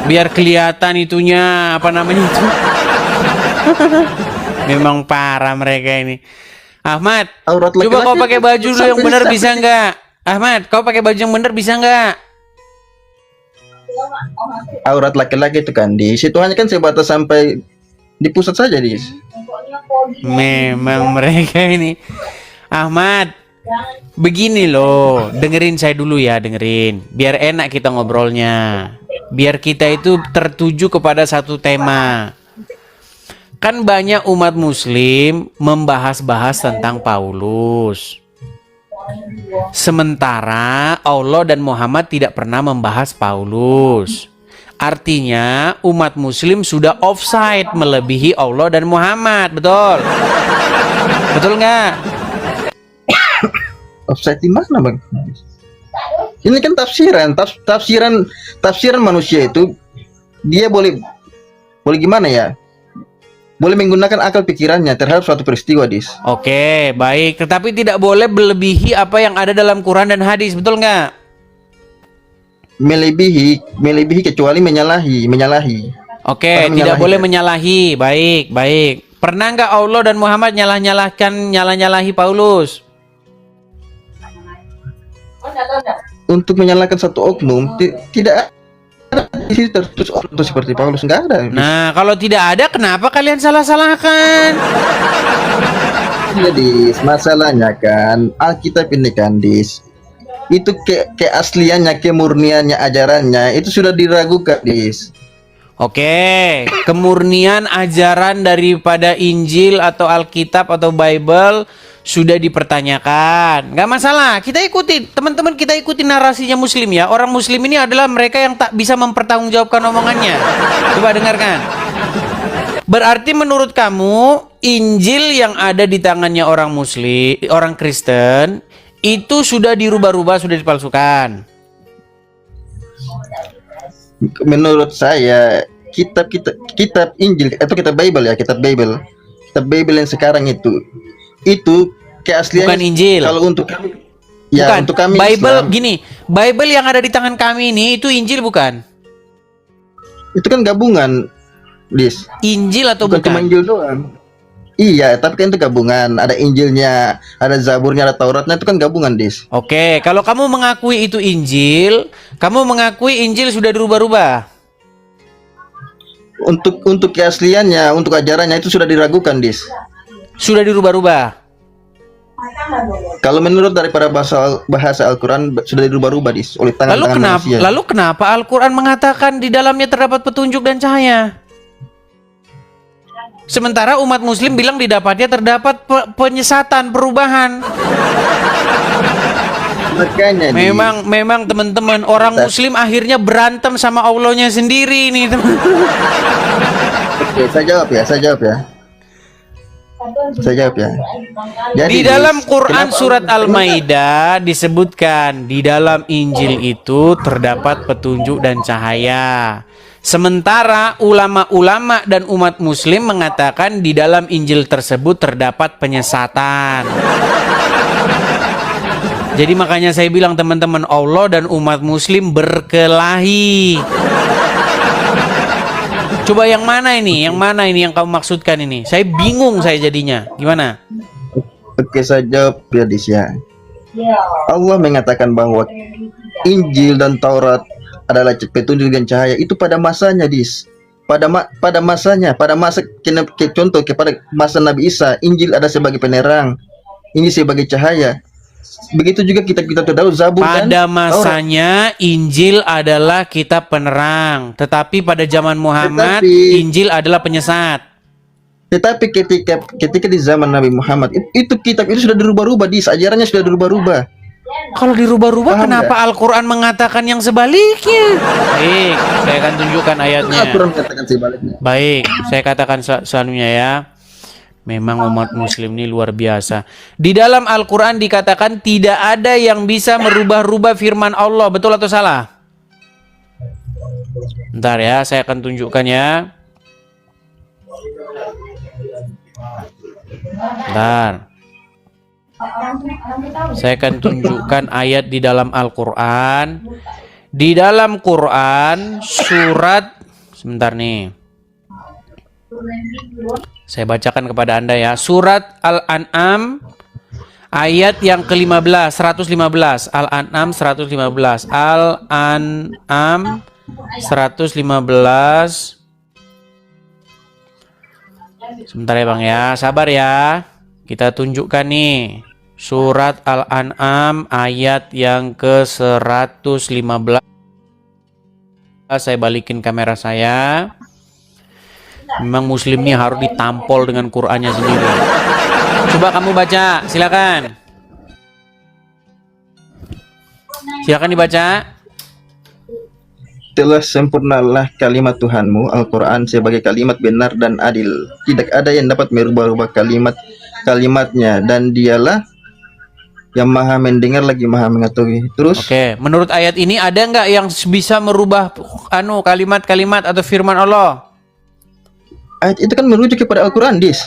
biar kelihatan itunya apa namanya itu. Memang parah mereka ini. Ahmad, coba kau pakai baju dulu yang benar, bisa nggak? Ahmad, kau pakai baju yang benar bisa nggak? Aurat laki-laki itu kan, di situ hanya kan sebatas sampai di pusat saja, Dis. Memang mereka ini. Ahmad, begini loh, dengerin saya dulu ya, dengerin. Biar enak kita ngobrolnya. Biar kita itu tertuju kepada satu tema. Kan banyak umat muslim membahas-bahas tentang Paulus. Sementara Allah dan Muhammad tidak pernah membahas Paulus. Artinya umat muslim sudah offside melebihi Allah dan Muhammad, betul? Betul nggak? Offside di mana, Bang? Ini kan tafsiran manusia itu, dia boleh gimana ya? Boleh menggunakan akal pikirannya terhadap suatu peristiwa, Dis. Oke, baik. Tetapi tidak boleh melebihi apa yang ada dalam Quran dan hadis, betul nggak? Melebihi kecuali menyalahi. Oke, tidak boleh menyalahi. Baik. Pernah nggak Allah dan Muhammad nyalahi Paulus? Untuk menyalahkan satu oknum, tidak ada di situ tertulis oknum seperti Paulus, nggak ada. Nah, kalau tidak ada, kenapa kalian salah-salahkan? Jadi masalahnya kan Alkitab ini kan, Dis, itu keasliannya, kemurniannya, ajarannya itu sudah diragukan, Dis. Oke, kemurnian ajaran daripada Injil atau Alkitab atau Bible sudah dipertanyakan. Nggak masalah, kita ikuti, teman-teman, kita ikuti narasinya Muslim ya. Orang Muslim ini adalah mereka yang tak bisa mempertanggungjawabkan omongannya. Coba dengarkan. Berarti menurut kamu Injil yang ada di tangannya orang Muslim, orang Kristen, itu sudah dirubah-rubah, sudah dipalsukan? Menurut saya kitab Injil atau kitab Bible yang sekarang itu keasliannya bukan Injil. Kalau untuk kami, ya bukan. Untuk kami Bible Islam, gini, Bible yang ada di tangan kami ini itu Injil bukan? itu kan gabungan, Dis. Injil atau bukan? Cuma Injil doang. Iya, tapi kan itu gabungan. Ada Injilnya, ada Zaburnya, ada Tauratnya, itu kan gabungan, Dis. Oke, kalau kamu mengakui itu Injil, kamu mengakui Injil sudah dirubah-rubah? Untuk keasliannya, untuk ajarannya itu sudah diragukan, Dis. Sudah dirubah-rubah. Kalau menurut daripada bahasa Al-Quran sudah dirubah-rubah, Dis, oleh tangan manusia. Lalu kenapa Al-Quran mengatakan di dalamnya terdapat petunjuk dan cahaya? Sementara umat muslim bilang terdapat penyesatan, perubahan. Makanya memang teman-teman, orang muslim akhirnya berantem sama Allahnya sendiri nih, teman. Oke, saya jawab ya. Jadi, di dalam Quran surat Al-Maidah disebutkan di dalam Injil itu terdapat petunjuk dan cahaya. Sementara ulama-ulama dan umat muslim mengatakan di dalam Injil tersebut terdapat penyesatan. Jadi makanya saya bilang teman-teman, Allah dan umat muslim berkelahi. Coba yang mana ini? Yang mana ini yang kamu maksudkan ini? Saya bingung saya jadinya. Gimana? Oke, saya jawab ya Dis ya. Allah mengatakan bahwa Injil dan Taurat adalah petunjuk dan cahaya itu pada masanya Dis. Pada masanya, pada masa contoh kepada masa Nabi Isa, Injil ada sebagai penerang, ini sebagai cahaya. Begitu juga kita tahu Zabur dan Pada masanya Injil adalah kitab penerang, tetapi pada zaman Muhammad Injil adalah penyesat. Tetapi ketika di zaman Nabi Muhammad itu kitab itu sudah dirubah-rubah, Dis, ajarannya sudah dirubah-rubah. Kalau dirubah-rubah, Paham kenapa Al-Quran mengatakan yang sebaliknya? Baik, saya akan tunjukkan ayatnya. Al-Quran mengatakan sebaliknya. Baik, saya katakan selalunya ya. Memang umat muslim ini luar biasa. Di dalam Al-Quran dikatakan tidak ada yang bisa merubah-rubah firman Allah. Betul atau salah? Bentar ya, saya akan tunjukkan ya. Bentar. Saya akan tunjukkan ayat di dalam Al-Quran. Di dalam Quran surat, sebentar nih, saya bacakan kepada Anda ya. Surat Al-An'am ayat yang ke-15, 115. Al-An'am 115. Al-An'am 115. Sebentar ya Bang ya, sabar ya. Kita tunjukkan nih. Surat Al-An'am ayat yang ke-115. Saya balikin kamera saya. Memang muslim nih harus ditampol dengan Qur'annya sendiri. Coba kamu baca, silakan. Silakan dibaca. Telah sempurnalah kalimat Tuhanmu, Al-Quran sebagai kalimat benar dan adil. Tidak ada yang dapat merubah-rubah kalimatnya, dan dialah yang maha mendengar lagi maha mengetahui. Terus, Oke, menurut ayat ini ada nggak yang bisa merubah kalimat-kalimat atau firman Allah? ayat itu kan merujuk kepada Al-Quran, Dis.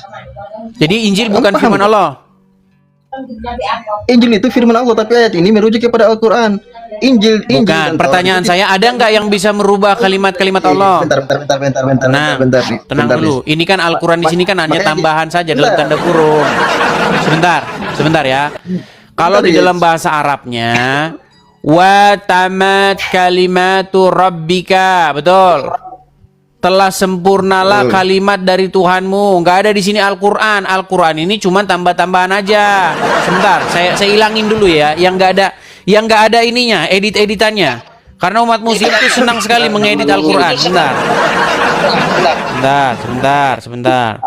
Jadi Injil bukan Paham firman nggak? Allah. Injil itu firman Allah, tapi ayat ini merujuk kepada Al-Quran. Injil Bukan. dan Taurat Pertanyaan itu saya, ada nggak yang bisa merubah kalimat-kalimat Allah? Bentar, Tenang dulu. Dis. Ini kan Al-Quran di sini kan hanya Makanya tambahan saja dalam bentar. tanda kurung. Sebentar ya. Kalau di dalam bahasa Arabnya, wa tamat kalimatu rabbika, betul. Telah sempurnalah kalimat dari Tuhanmu. Nggak ada di sini Al-Quran. Al-Quran ini cuma tambah-tambahan aja. Sebentar, saya hilangin dulu ya. Yang nggak ada ininya, edit-editannya. Karena umat muslim itu senang sekali mengedit Al-Quran. Sebentar.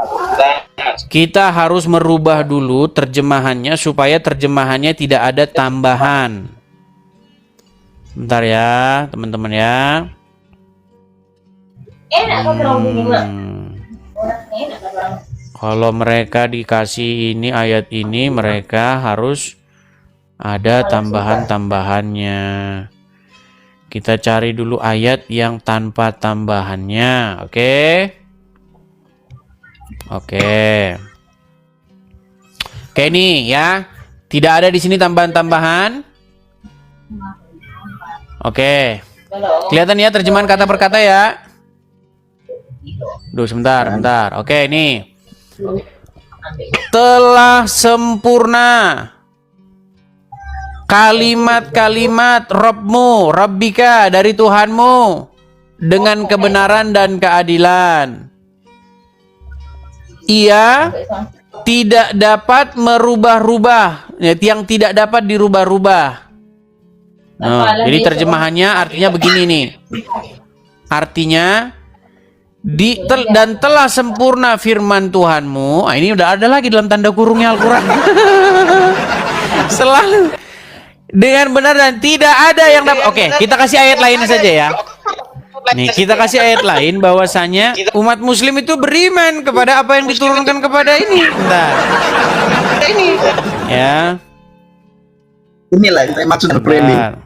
Kita harus merubah dulu terjemahannya supaya terjemahannya tidak ada tambahan. Bentar ya, teman-teman ya. Kalau mereka dikasih ini ayat ini, mereka harus ada tambahan-tambahannya. Kita cari dulu ayat yang tanpa tambahannya, oke? Oke, nih ya. Tidak ada di sini tambahan-tambahan. Oke. Kelihatan ya terjemahan kata per kata ya. Duh, sebentar. Oke, nih. Telah sempurna kalimat-kalimat Rabbmu, Rabbika, dari Tuhanmu dengan kebenaran dan keadilan. Ia tidak dapat merubah-rubah, yang tidak dapat dirubah-rubah. Nah, jadi terjemahannya artinya begini nih. Artinya dan telah sempurna firman Tuhanmu. Ini udah ada lagi dalam tanda kurungnya Al-Quran. Selalu dengan benar dan tidak ada yang dapat. Oke, kita kasih ayat lain saja ya. Nih, kita kasih ayat lain bahwasanya umat muslim itu beriman kepada apa yang diturunkan kepada ini. Bentar. Ya. Inilah yang saya maksud framing.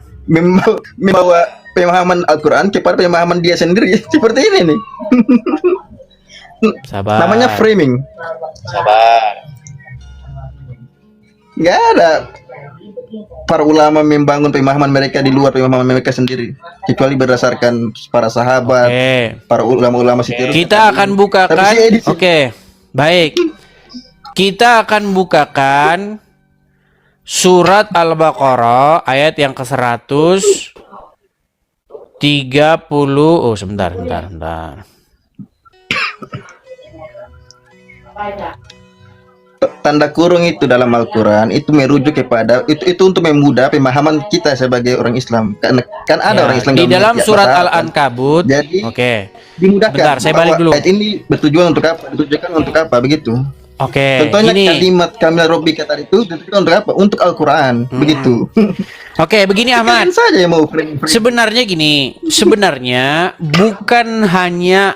Membawa pemahaman Al-Quran kepada pemahaman dia sendiri. Seperti ini nih. Sabar. Namanya framing. Nggak ada. para ulama membangun pemahaman mereka di luar pemahaman mereka sendiri, kecuali berdasarkan para sahabat, para ulama-ulama seterusnya. Kita akan bukakan. Oke, baik. Kita akan bukakan surat Al-Baqarah ayat yang ke-130. Oh, sebentar. Tanda kurung itu dalam Al-Quran itu merujuk kepada itu untuk memudah pemahaman kita sebagai orang Islam, karena kan ada orang Islam di dalam surat masalah, Al-Ankabut. Jadi dimudahkan. Bentar, saya balik dulu. Ayat ini bertujuan untuk apa? Ditujukan untuk apa begitu? Contohnya gini. kalimat kamil Robbi kata itu ditujukan untuk apa? Untuk Al-Quran, begitu. Begini Ahmad. Saja yang mau frame. Sebenarnya gini, sebenarnya bukan hanya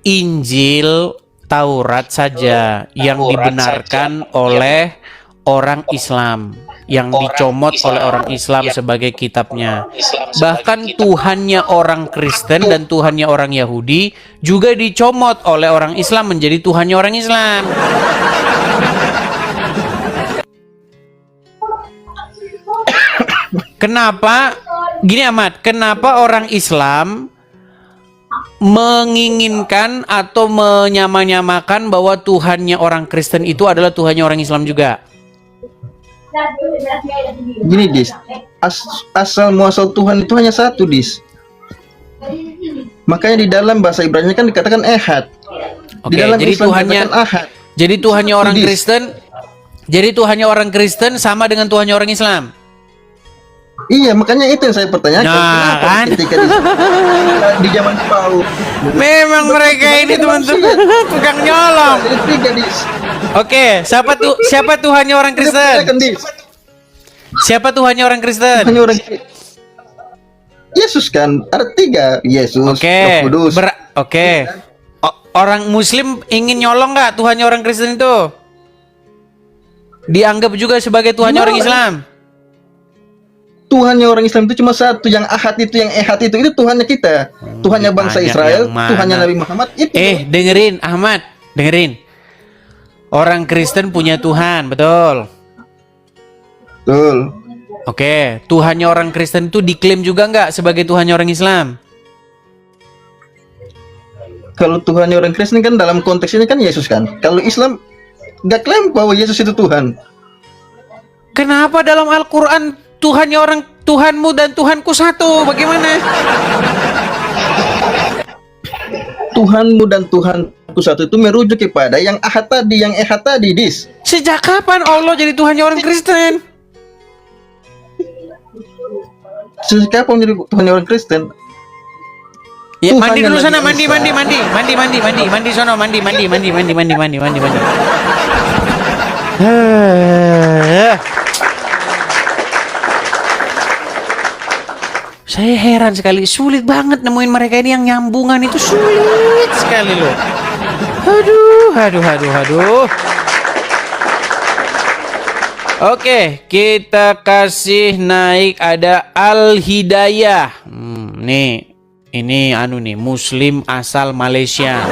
Injil, Taurat saja yang dibenarkan oleh orang Islam, yang dicomot oleh orang Islam sebagai kitabnya. Bahkan Tuhannya orang Kristen dan Tuhannya orang Yahudi juga dicomot oleh orang Islam menjadi Tuhannya orang Islam. Kenapa? Gini Ahmad, kenapa orang Islam menginginkan atau menyamakan bahwa Tuhannya orang Kristen itu adalah Tuhannya orang Islam juga? Gini Dis, asal muasal Tuhan itu hanya satu Dis. Makanya di dalam bahasa Ibrani kan dikatakan Ehad. Di dalam jadi Islam Tuhannya Ahad. Jadi Tuhannya orang Kristen. Jadi Tuhannya orang Kristen sama dengan Tuhannya orang Islam. Iya, makanya itu yang saya pertanyakan. Nah, kan? Ketika di zaman Paulus. Memang mereka ini teman-teman tukang nyolong. Oke, siapa Tuhannya orang Kristen? Siapa Tuhannya orang Kristen? Tuhannya orang Yesus kan, ada 3, Yesus, Roh Kudus. Orang Muslim ingin nyolong nggak Tuhannya orang Kristen itu? Dianggap juga sebagai Tuhannya orang Islam. Tuhannya orang Islam itu cuma satu, yang Ahad itu, yang Ehad itu Tuhannya kita, Tuhannya bangsa Israel, Tuhannya Nabi Muhammad itu. Dengerin Ahmad, dengerin. Orang Kristen punya Tuhan, betul? Betul. Oke, Tuhannya orang Kristen itu diklaim juga nggak sebagai Tuhannya orang Islam? Kalau Tuhannya orang Kristen kan dalam konteks ini kan Yesus kan. Kalau Islam nggak klaim bahwa Yesus itu Tuhan. Kenapa dalam Al-Quran Tuhanmu dan Tuhanku satu? Bagaimana? Tuhanmu dan Tuhanku satu itu merujuk kepada yang Ahad tadi, yang Ehad tadi, Dis. Sejak kapan Allah jadi Tuhannya orang Kristen? Sejak kapan jadi Tuhannya orang Kristen? Ya, mandi dulu sana, mandi sono, mandi. Saya heran sekali, sulit banget nemuin mereka ini yang nyambungan itu, sulit sekali loh. Aduh. Oke, kita kasih naik, ada Al-Hidayah. Ini Muslim asal Malaysia.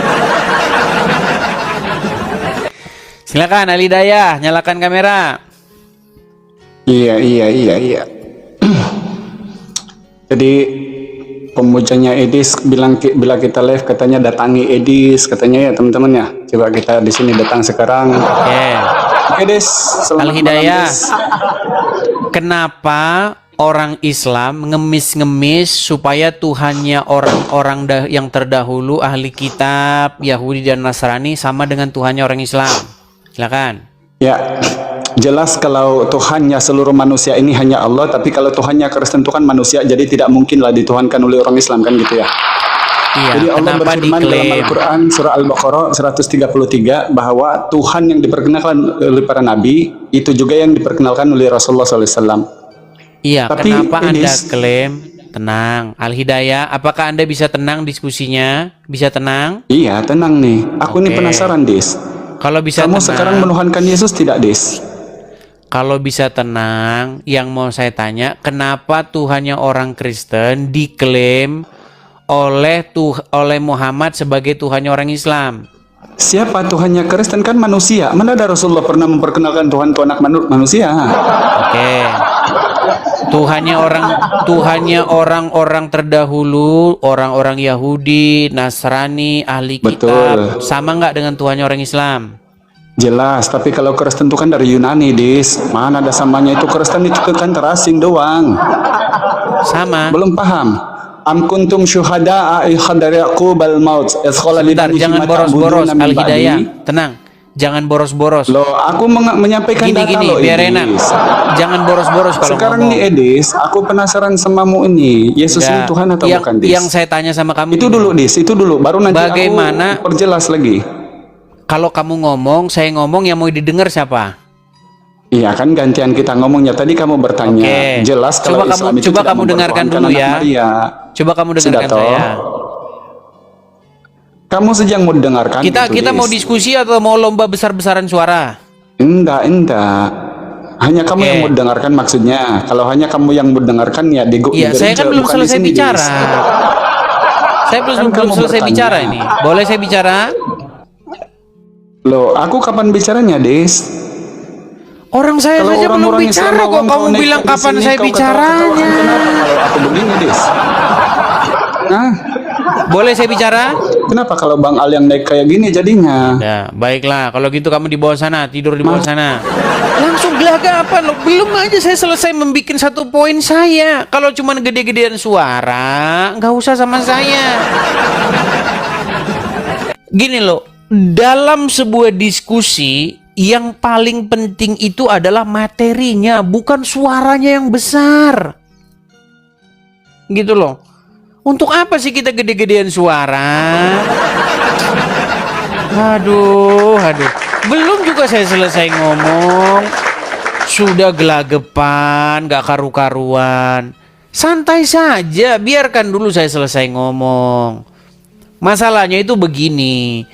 Silakan Al-Hidayah, nyalakan kamera. Iya. Jadi pemujanya Edis bilang bila kita live katanya datangi Edis katanya ya teman-teman ya. Coba kita di sini datang sekarang. Oke Des. Al-Hidayah. Kenapa orang Islam ngemis-ngemis supaya Tuhannya orang-orang yang terdahulu ahli kitab Yahudi dan Nasrani sama dengan Tuhannya orang Islam? Silakan. Ya. Jelas kalau Tuhannya seluruh manusia ini hanya Allah, tapi kalau Tuhannya Kristen itu kan manusia, jadi tidak mungkinlah dituhankan oleh orang Islam kan gitu ya. Iya, jadi Allah berfirman dalam Al-Quran surah Al-Baqarah 133 bahwa Tuhan yang diperkenalkan oleh para nabi itu juga yang diperkenalkan oleh Rasulullah SAW. Iya, tapi kenapa Anda klaim tenang? Al-Hidayah, apakah Anda bisa tenang diskusinya? Bisa tenang? Iya, tenang nih. Aku ini penasaran, Des. Kalau bisa kamu tenang, sekarang menuhankan Yesus tidak, Des? Kalau bisa tenang, yang mau saya tanya, kenapa Tuhannya orang Kristen diklaim oleh Muhammad sebagai Tuhannya orang Islam? Siapa Tuhannya Kristen kan manusia. Mana ada Rasulullah pernah memperkenalkan Tuhan itu anak manusia? Oke. Tuhannya orang-orang terdahulu, orang-orang Yahudi, Nasrani, ahli kitab, Betul. sama nggak dengan Tuhannya orang Islam? Jelas, tapi kalau Kristen itu kan dari Yunani, Dis. Mana ada samanya, itu Kristen itu kan terasing doang. Sama. Belum paham. Am kuntum syuhada'a idh hadara yaqubal maut. Sebentar, jangan boros-boros, Al-Hidayah. Tenang, jangan boros-boros. Loh, aku menyampaikan data Gini, loh, biar enak. Edis. Jangan boros-boros kalau Sekarang ngomong. nih, Edis, aku penasaran samamu ini. Yesus Udah. ini Tuhan atau yang, bukan, Dis? Yang saya tanya sama kamu Itu dulu, Dis. Itu dulu. Baru nanti Bagaimana- aku perjelas lagi. Kalau kamu ngomong, saya ngomong, yang mau didengar siapa? Iya kan gantian kita ngomongnya. Tadi kamu bertanya. Oke. Jelas kalau Coba Islam kamu- itu coba tidak kamu dengarkan mempertuhankan dulu anak ya. Maria. Coba kamu dengarkan Sudah, toh? saya. Kamu sejang mau dengarkan Kita itu, kita Dis. mau diskusi atau mau lomba besar-besaran suara? Enggak. Hanya kamu Oke. yang mau dengarkan maksudnya. Kalau hanya kamu yang mau dengarkan ya di Iya, saya kan belum selesai bicara. Saya belum kamu selesai bertanya. bicara ini. Boleh saya bicara? Loh, aku kapan bicaranya, Des? Orang saya Kalau saja belum orang-orang bicara Islam kok awam kamu naik bilang di kapan sini, saya kau bicaranya. ketawa-ketawakan. Kenapa kalau aku begini, Des? Nah, Boleh saya bicara? kenapa kalau Bang Al yang naik kayak gini jadinya? Ya, baiklah. Kalau gitu kamu di bawah sana, tidur di bawah sana. Langsung gelagapan loh. Belum aja saya selesai membuat satu poin saya. Kalau cuma gede-gedean suara, nggak usah sama saya. Gini loh, dalam sebuah diskusi yang paling penting itu adalah materinya, bukan suaranya yang besar. Gitu loh. Untuk apa sih kita gede-gedean suara? Aduh. Belum juga saya selesai ngomong, sudah gelagapan, gak karu-karuan. Santai saja, biarkan dulu saya selesai ngomong. Masalahnya itu begini.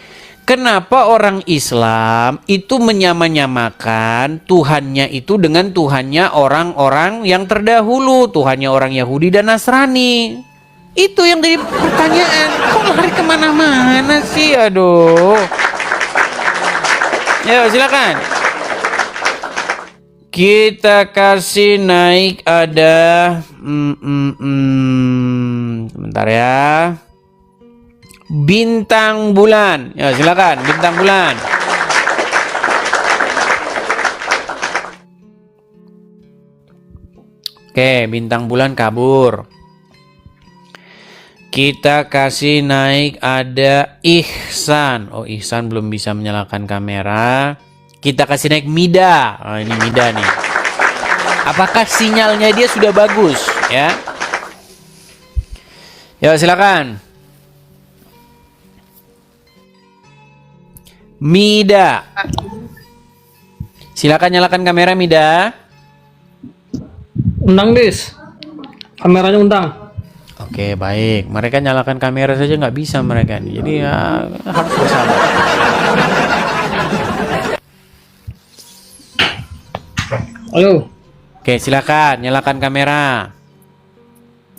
Kenapa orang Islam itu menyamakan Tuhannya itu dengan Tuhannya orang-orang yang terdahulu, Tuhannya orang Yahudi dan Nasrani? Itu yang jadi pertanyaan. Kok lari kemana-mana sih? Aduh. Ya, silakan. Kita kasih naik ada sebentar ya. Bintang bulan. Ya, silakan bintang bulan. Oke, bintang bulan kabur. Kita kasih naik ada Ihsan. Oh, Ihsan belum bisa menyalakan kamera. Kita kasih naik Mida. Oh, ini Mida nih. Apakah sinyalnya dia sudah bagus ya? Ya, silakan. Mida. Silakan nyalakan kamera Mida. Undang, Dis. Kameranya undang. Oke, baik. Mereka nyalakan kamera saja nggak bisa mereka nih. Jadi ya harus bersabar. Ayo. Oke, silakan nyalakan kamera.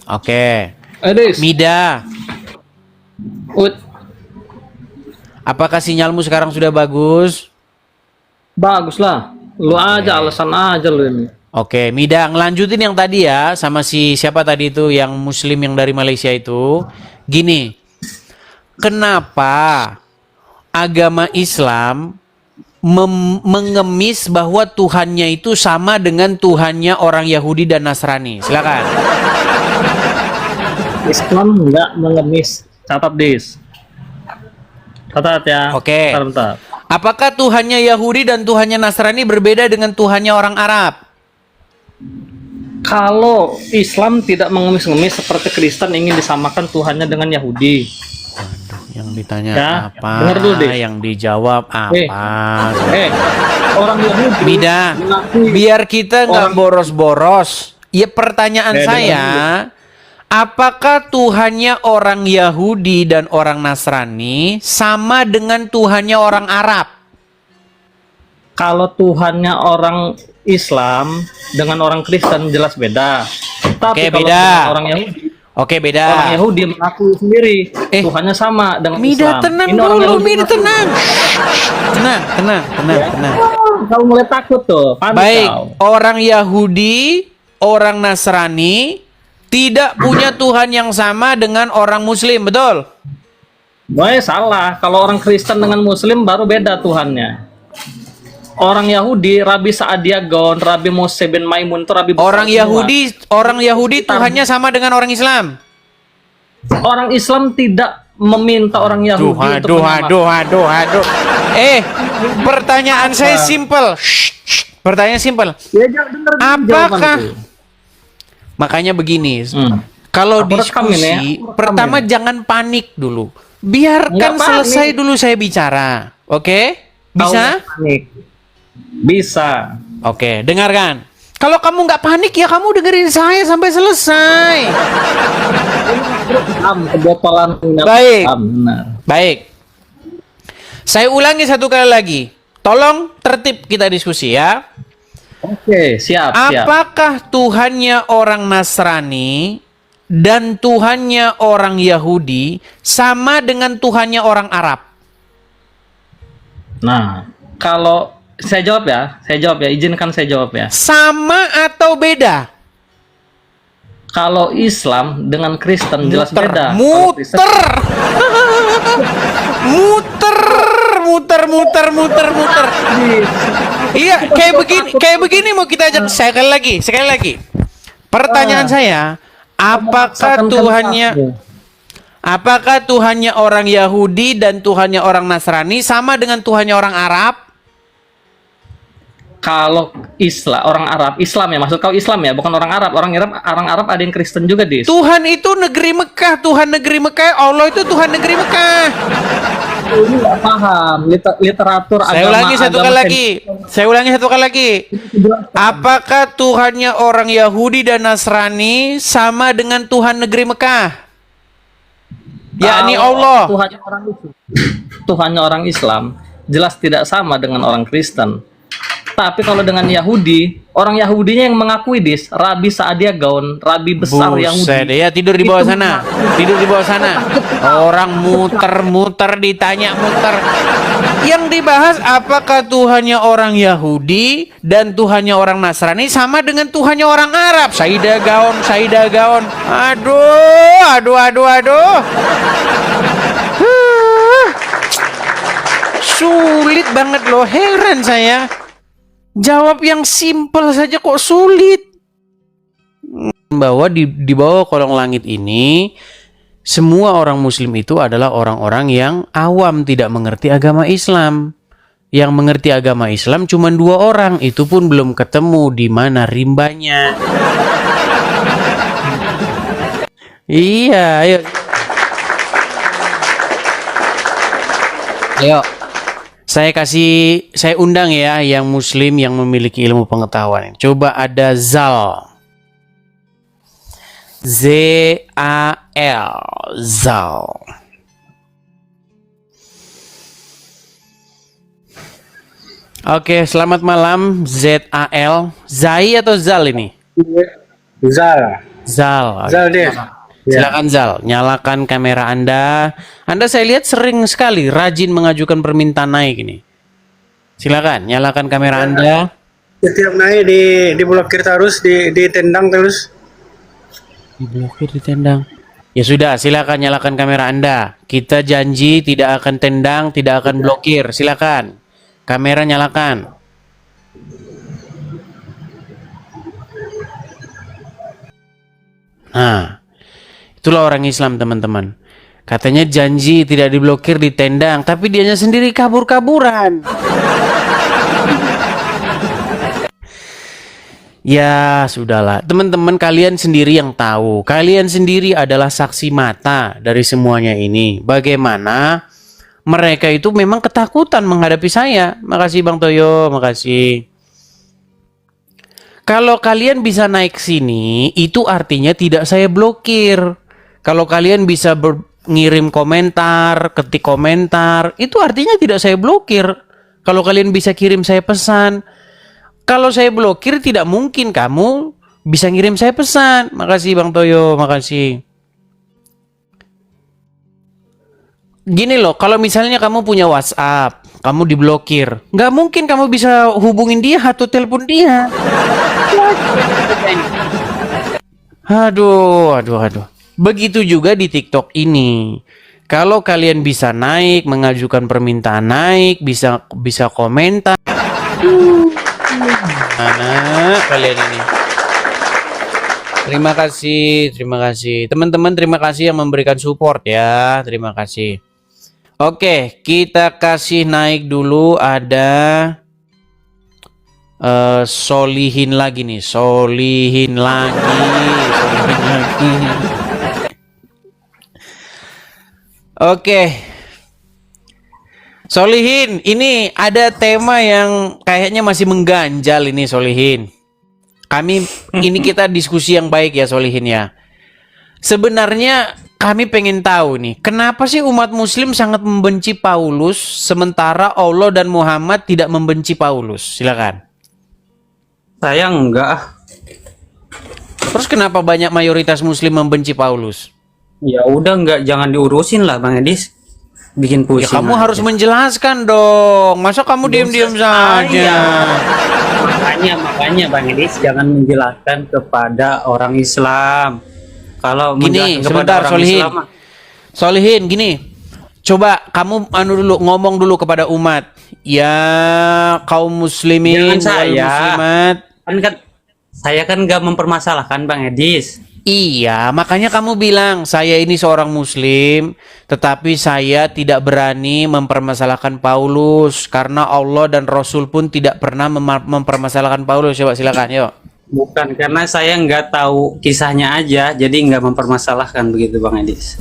Oke. Dis. Mida, Ut. apakah sinyalmu sekarang sudah bagus? Bagus lah. Lu aja alasan aja lu ini. Oke, Mida, ngelanjutin yang tadi ya sama si siapa tadi itu yang Muslim yang dari Malaysia itu. Gini, kenapa agama Islam mengemis bahwa Tuhannya itu sama dengan Tuhannya orang Yahudi dan Nasrani? Silakan. Islam nggak mengemis. Catat, Dis. Catat ya. Oke. Bentar. Apakah Tuhannya Yahudi dan Tuhannya Nasrani berbeda dengan Tuhannya orang Arab? Kalau Islam tidak mengemis-ngemis seperti Kristen ingin disamakan Tuhannya dengan Yahudi. Yang ditanya Ya, apa? denger dulu deh. Yang dijawab apa? Orang Yahudi Mida, mengakui biar kita nggak orang- boros-boros. Ya, pertanyaan dengar saya, apakah Tuhannya orang Yahudi dan orang Nasrani sama dengan Tuhannya orang Arab? Kalau Tuhannya orang Islam dengan orang Kristen jelas beda. Oke, Tapi kalau beda. dengan orang Yahudi, Oke, orang beda. Yahudi mengaku sendiri Eh, Tuhannya sama dengan Mida, Islam. tenang Ini orang dulu, Yahudi Mida, mengaku. tenang. Tenang. Kau mulai takut tuh, panik Baik, kau. orang Yahudi orang Nasrani tidak punya Tuhan yang sama dengan orang Muslim, betul? Boy, salah. Kalau orang Kristen dengan Muslim baru beda Tuhannya. Orang Yahudi, Rabi Sa'adia Gaon, Rabi Mose bin Maimun itu Rabi besar Orang Yahudi Tuhannya sama dengan orang Islam. Orang Islam tidak meminta orang Yahudi untuk Aduh. Pertanyaan saya simple. Pertanyaan simple. Ya, bener, Apakah makanya begini, kalau Aku rekam ini ya, diskusi, aku rekam pertama ini. jangan panik dulu. Biarkan Nggak selesai panik. dulu saya bicara. Oke? Bisa? Bisa. Oke, dengarkan. Kalau kamu nggak panik ya kamu dengerin saya sampai selesai. Kebotolan. Baik. Benar. Baik. Saya ulangi satu kali lagi. Tolong tertib kita diskusi ya. Oke, siap. Apakah Tuhannya orang Nasrani dan Tuhannya orang Yahudi sama dengan Tuhannya orang Arab? Nah, kalau saya jawab ya, izinkan saya jawab ya. Sama atau beda? Kalau Islam dengan Kristen jelas beda. Kalau Kristen- muter. Iya, kayak begini mau kita ajak sekali lagi. Pertanyaan saya, apakah Tuhannya orang Yahudi dan Tuhannya orang Nasrani sama dengan Tuhannya orang Arab? Kalau Islam ya, maksud kau Islam ya, bukan orang Arab. Orang Arab ada yang Kristen juga, Dis. Tuhan itu negeri Mekah, Tuhan negeri Mekah, Allah itu Tuhan negeri Mekah. Ini nggak paham literatur Saya ulangi satu kali lagi. Apakah Tuhannya orang Yahudi dan Nasrani sama dengan Tuhan negeri Mekah? Yakni Allah. Tuhannya orang Islam jelas tidak sama dengan orang Kristen. Tapi kalau dengan Yahudi, orang Yahudinya yang mengakui Rabi Sa'adia Gaon, Rabi besar Yahudi. Ya tidur di bawah sana. Orang muter ditanya muter. Yang dibahas apakah Tuhannya orang Yahudi dan Tuhannya orang Nasrani sama dengan Tuhannya orang Arab? Saidah gaon. Aduh. Sulit banget loh, heran saya. Jawab yang simpel saja kok sulit. Bahwa di bawah kolong langit ini semua orang muslim itu adalah orang-orang yang awam, tidak mengerti agama Islam. Yang mengerti agama Islam cuma 2 orang, itu pun belum ketemu di mana rimbanya. Iya, ayo. Saya undang ya yang muslim yang memiliki ilmu pengetahuan. Coba ada Zal. Z-A-L. Zal. Oke, selamat malam Z-A-L. Zai atau Zal ini? Zal. Zal. Zal deh. Silakan Zal, nyalakan kamera Anda. Anda saya lihat sering sekali rajin mengajukan permintaan naik ini. Silakan, nyalakan kamera Anda. Setiap naik diblokir terus, ditendang terus. Diblokir, ditendang. Ya sudah, silakan nyalakan kamera Anda. Kita janji tidak akan tendang, tidak akan blokir. Silakan. Kamera nyalakan. Nah, itulah orang Islam, teman-teman. Katanya janji tidak diblokir, ditendang, tapi dianya sendiri kabur-kaburan. Ya, sudahlah. Teman-teman, kalian sendiri yang tahu. Kalian sendiri adalah saksi mata dari semuanya ini. Bagaimana mereka itu memang ketakutan menghadapi saya. Makasih Bang Toyo, makasih. Kalau kalian bisa naik sini, itu artinya tidak saya blokir. Kalau kalian bisa ngirim komentar, ketik komentar, itu artinya tidak saya blokir. Kalau kalian bisa kirim saya pesan. Kalau saya blokir, tidak mungkin kamu bisa ngirim saya pesan. Makasih Bang Toyo, makasih. Gini loh, kalau misalnya kamu punya WhatsApp, kamu diblokir, nggak mungkin kamu bisa hubungin dia atau telepon dia. Aduh. Begitu juga di TikTok ini. Kalau kalian bisa naik, mengajukan permintaan naik, bisa komentar. Mana kalian ini? Terima kasih. Teman-teman, terima kasih yang memberikan support ya. Terima kasih. Oke, kita kasih naik dulu ada Solihin lagi nih. Solihin lagi. Oke. Solihin, ini ada tema yang kayaknya masih mengganjal ini Solihin. Ini kita diskusi yang baik ya Solihin ya. Sebenarnya kami pengen tahu nih, kenapa sih umat muslim sangat membenci Paulus sementara Allah dan Muhammad tidak membenci Paulus? Silakan. Saya enggak. Terus kenapa banyak mayoritas muslim membenci Paulus? Ya udah enggak, jangan diurusin lah Bang Edis. Bikin Ya pusing. kamu aja. harus menjelaskan dong. Masa kamu diam-diam saja? Makanya Bang Edis jangan menjelaskan kepada orang Islam. Kalau Gini, menjelaskan sebentar orang Solihin. Islam, Solihin, gini. Coba kamu ngomong dulu kepada umat. Ya kaum muslimin Jangan saya. wal muslimat. kan saya kan nggak mempermasalahkan Bang Edis. Iya, makanya kamu bilang saya ini seorang muslim, tetapi saya tidak berani mempermasalahkan Paulus karena Allah dan Rasul pun tidak pernah mempermasalahkan Paulus. Coba silakan, yuk. Bukan karena saya nggak tahu kisahnya aja, jadi nggak mempermasalahkan begitu Bang Edis.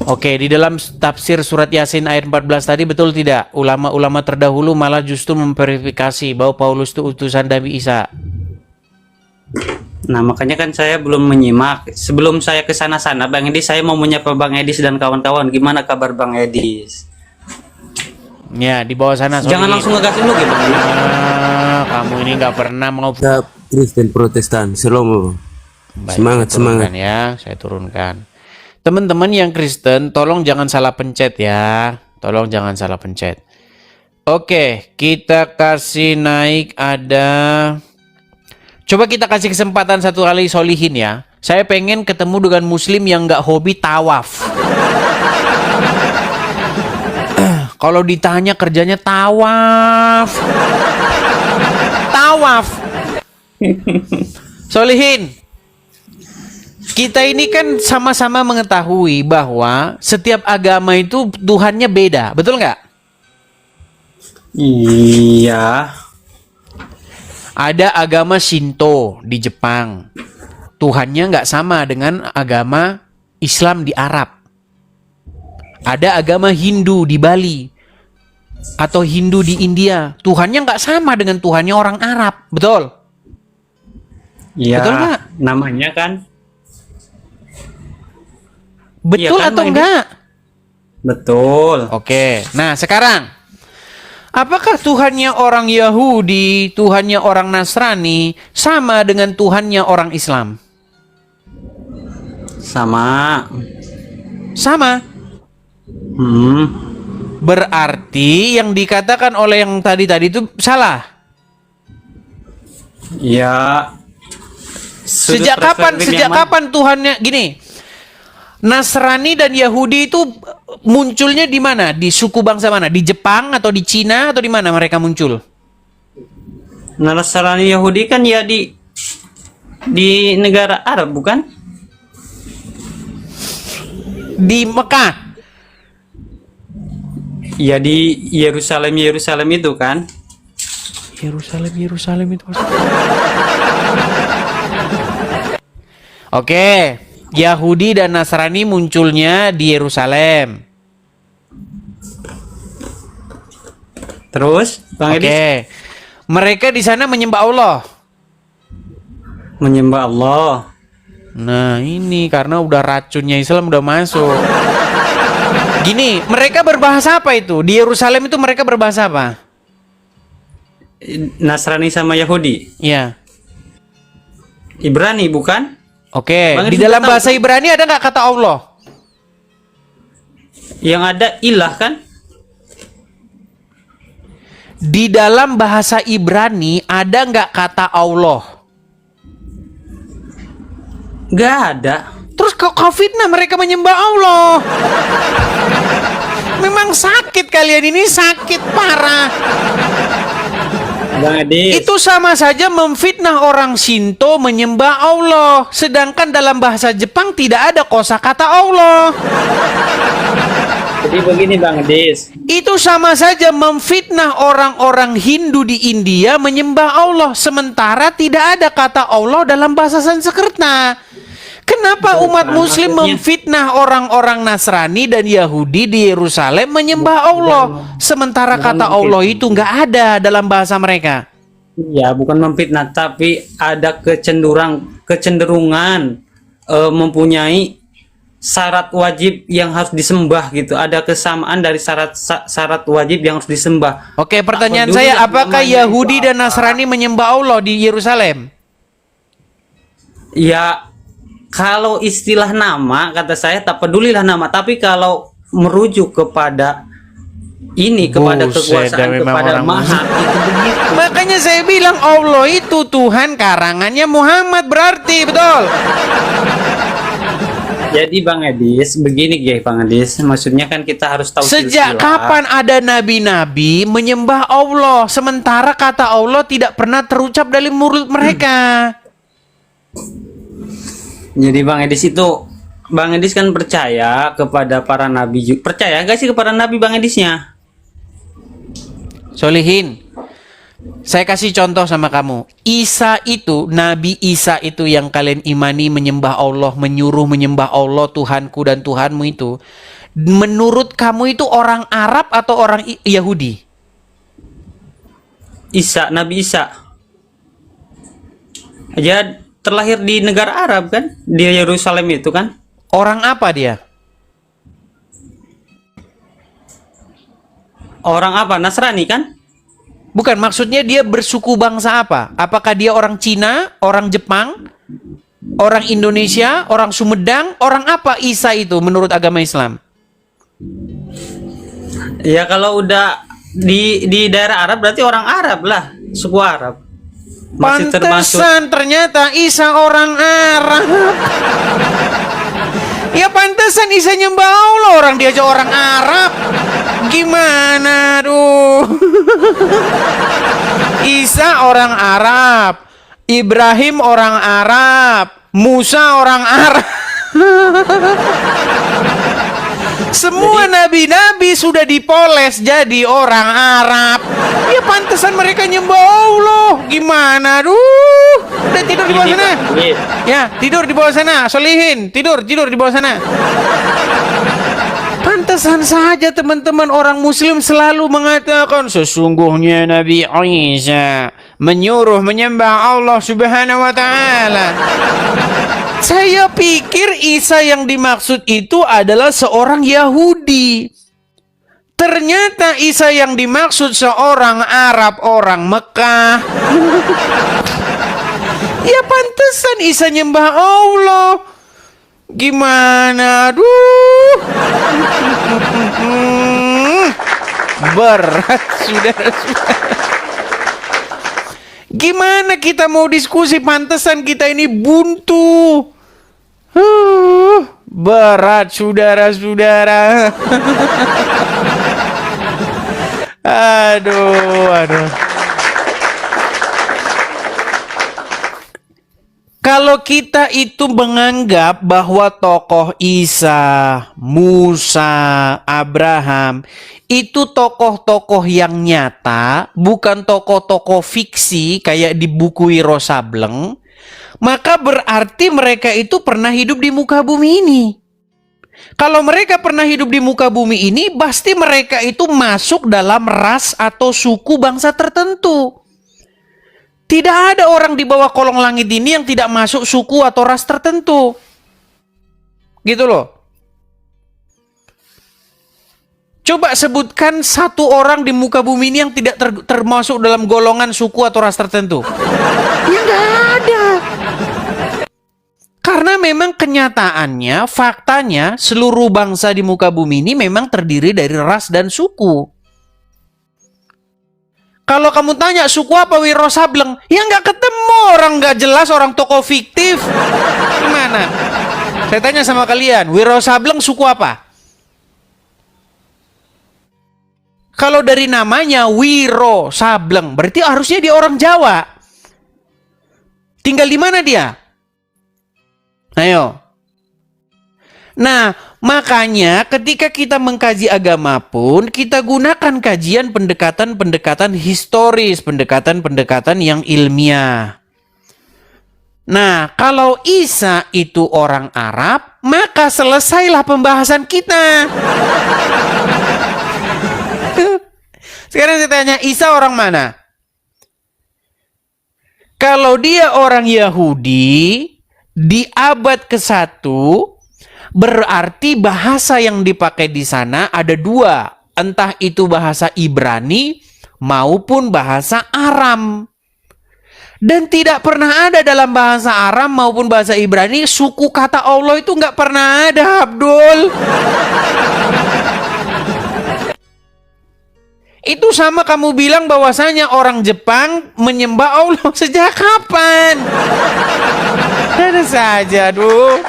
Oke, di dalam tafsir surat Yasin ayat 14 tadi betul tidak? Ulama-ulama terdahulu malah justru memverifikasi bahwa Paulus itu utusan Nabi Isa. Nah makanya kan saya belum menyimak. Sebelum saya ke sana-sana Bang Edis, saya mau menyapa Bang Edis dan kawan-kawan. Gimana kabar Bang Edis? Ya, di bawah sana. Jangan langsung ngegasin lu gitu. Kamu ini nggak pernah mau. Kita Kristen Protestan, shalom. Semangat, semangat. Ya, saya turunkan. Teman-teman yang Kristen, tolong jangan salah pencet ya. Tolong jangan salah pencet. Oke, kita kasih naik ada. Coba kita kasih kesempatan satu kali Solihin ya. Saya pengen ketemu dengan muslim yang nggak hobi tawaf. Kalau ditanya kerjanya tawaf. Tawaf. Solihin. Kita ini kan sama-sama mengetahui bahwa setiap agama itu Tuhannya beda. Betul nggak? Iya. Ada agama Shinto di Jepang. Tuhannya nggak sama dengan agama Islam di Arab. Ada agama Hindu di Bali. Atau Hindu di India. Tuhannya nggak sama dengan Tuhannya orang Arab. Betul? Iya. Betul nggak? Namanya kan. Betul Iya kan, atau Bang Edi? enggak? Betul. Oke. Nah sekarang. Apakah Tuhannya orang Yahudi, Tuhannya orang Nasrani, sama dengan Tuhannya orang Islam? Sama. Sama. Berarti yang dikatakan oleh yang tadi itu salah. Ya. Sejak kapan Tuhannya gini? Nasrani dan Yahudi itu munculnya di mana? Di suku bangsa mana? Di Jepang atau di Cina atau di mana mereka muncul? Nasrani Yahudi kan ya di negara Arab bukan? Di Mekah. Ya di Yerusalem itu kan? Yerusalem itu. Oke. Yahudi dan Nasrani munculnya di Yerusalem. Terus, Bang Edis? Oke. Mereka di sana menyembah Allah. Menyembah Allah. Nah, ini karena udah racunnya Islam udah masuk. Gini, mereka berbahasa apa itu? Di Yerusalem itu mereka berbahasa apa? Nasrani sama Yahudi. Iya. Ibrani bukan? Oke, Bang di Edis dalam tahu bahasa tuh. Ibrani ada nggak kata Allah? Yang ada ilah kan? Di dalam bahasa Ibrani ada nggak kata Allah? Nggak ada. Terus kau fitnah mereka menyembah Allah. Memang sakit kalian ini, sakit parah. Bang Edis. Itu sama saja memfitnah orang Shinto menyembah Allah. Sedangkan dalam bahasa Jepang tidak ada kosakata Allah. Jadi begini Bang Edis. Itu sama saja memfitnah orang-orang Hindu di India menyembah Allah. Sementara tidak ada kata Allah dalam bahasa Sanskerta. Kenapa umat Muslim memfitnah orang-orang Nasrani dan Yahudi di Yerusalem menyembah Allah, sementara kata Allah itu nggak ada dalam bahasa mereka? Ya, bukan memfitnah, tapi ada kecenderungan mempunyai syarat wajib yang harus disembah gitu. Ada kesamaan dari syarat wajib yang harus disembah. Oke, pertanyaan saya, apakah Yahudi dan Nasrani menyembah Allah di Yerusalem? Ya, kalau istilah nama, kata saya tak pedulilah nama, tapi kalau merujuk kepada ini, kepada kekuasaan, kepada Maha, itu begitu. Makanya saya bilang Allah itu Tuhan karangannya Muhammad, berarti betul. Jadi Bang Edis, begini guys Bang Edis, maksudnya kan kita harus tahu Sejak silsilah. kapan ada nabi-nabi menyembah Allah, sementara kata Allah tidak pernah terucap dari mulut mereka? Jadi Bang Edis itu, Bang Edis kan percaya kepada para nabi juga. Percaya gak sih kepada nabi Bang Edisnya? Solihin, saya kasih contoh sama kamu. Isa itu, Nabi Isa itu yang kalian imani menyembah Allah, menyuruh menyembah Allah, Tuhanku dan Tuhanmu itu. Menurut kamu itu orang Arab atau orang Yahudi? Isa, Nabi Isa. Aja terlahir di negara Arab kan? Di Yerusalem itu kan? Orang apa dia? Orang apa? Nasrani kan? Bukan, maksudnya dia bersuku bangsa apa? Apakah dia orang Cina, orang Jepang, orang Indonesia, orang Sumedang, orang apa Isa itu menurut agama Islam? Ya kalau udah di daerah Arab berarti orang Arab lah, suku Arab. Masih termasuk. Pantesan ternyata Isa orang Arab. Ya pantesan Isa nyembah Allah, orang dia aja orang Arab. Gimana aduh. Isa orang Arab, Ibrahim orang Arab, Musa orang Arab. Semua nabi-nabi sudah dipoles jadi orang Arab. Ya pantesan mereka nyembah Allah. Gimana aduh. Udah tidur di bawah sana. Ya, tidur di bawah sana. Solihin, tidur di bawah sana. Pantesan saja teman-teman orang Muslim selalu mengatakan sesungguhnya Nabi Isa menyuruh menyembah Allah Subhanahu wa taala. Saya pikir Isa yang dimaksud itu adalah seorang Yahudi. Ternyata Isa yang dimaksud seorang Arab, orang Mekah. Ya pantesan Isa nyembah Allah. Gimana? Aduh. Berat sudah. Gimana kita mau diskusi, pantesan kita ini buntu. Berat saudara-saudara. Aduh. Kalau kita itu menganggap bahwa tokoh Isa, Musa, Abraham itu tokoh-tokoh yang nyata, bukan tokoh-tokoh fiksi kayak di buku Wiro Sableng, maka berarti mereka itu pernah hidup di muka bumi ini. Kalau mereka pernah hidup di muka bumi ini, pasti mereka itu masuk dalam ras atau suku bangsa tertentu. Tidak ada orang di bawah kolong langit ini yang tidak masuk suku atau ras tertentu. Gitu loh. Coba sebutkan satu orang di muka bumi ini yang tidak termasuk dalam golongan suku atau ras tertentu. Ya nggak ada. Karena memang kenyataannya, faktanya, seluruh bangsa di muka bumi ini memang terdiri dari ras dan suku. Kalau kamu tanya suku apa Wiro Sableng, ya nggak ketemu, orang nggak jelas, orang tokoh fiktif. Gimana? Saya tanya sama kalian, Wiro Sableng suku apa? Kalau dari namanya Wiro Sableng, berarti harusnya dia orang Jawa. Tinggal di mana dia? Ayo. Nah, makanya ketika kita mengkaji agama pun, kita gunakan kajian pendekatan-pendekatan historis, pendekatan-pendekatan yang ilmiah. Nah, kalau Isa itu orang Arab, maka selesailah pembahasan kita. Sekarang saya tanya, Isa orang mana? Kalau dia orang Yahudi, di abad ke-1, berarti bahasa yang dipakai di sana ada dua. Entah itu bahasa Ibrani maupun bahasa Aram. Dan tidak pernah ada dalam bahasa Aram maupun bahasa Ibrani suku kata Allah itu nggak pernah ada, Abdul. Itu sama kamu bilang bahwasanya orang Jepang menyembah Allah sejak kapan? Ada saja, aduh.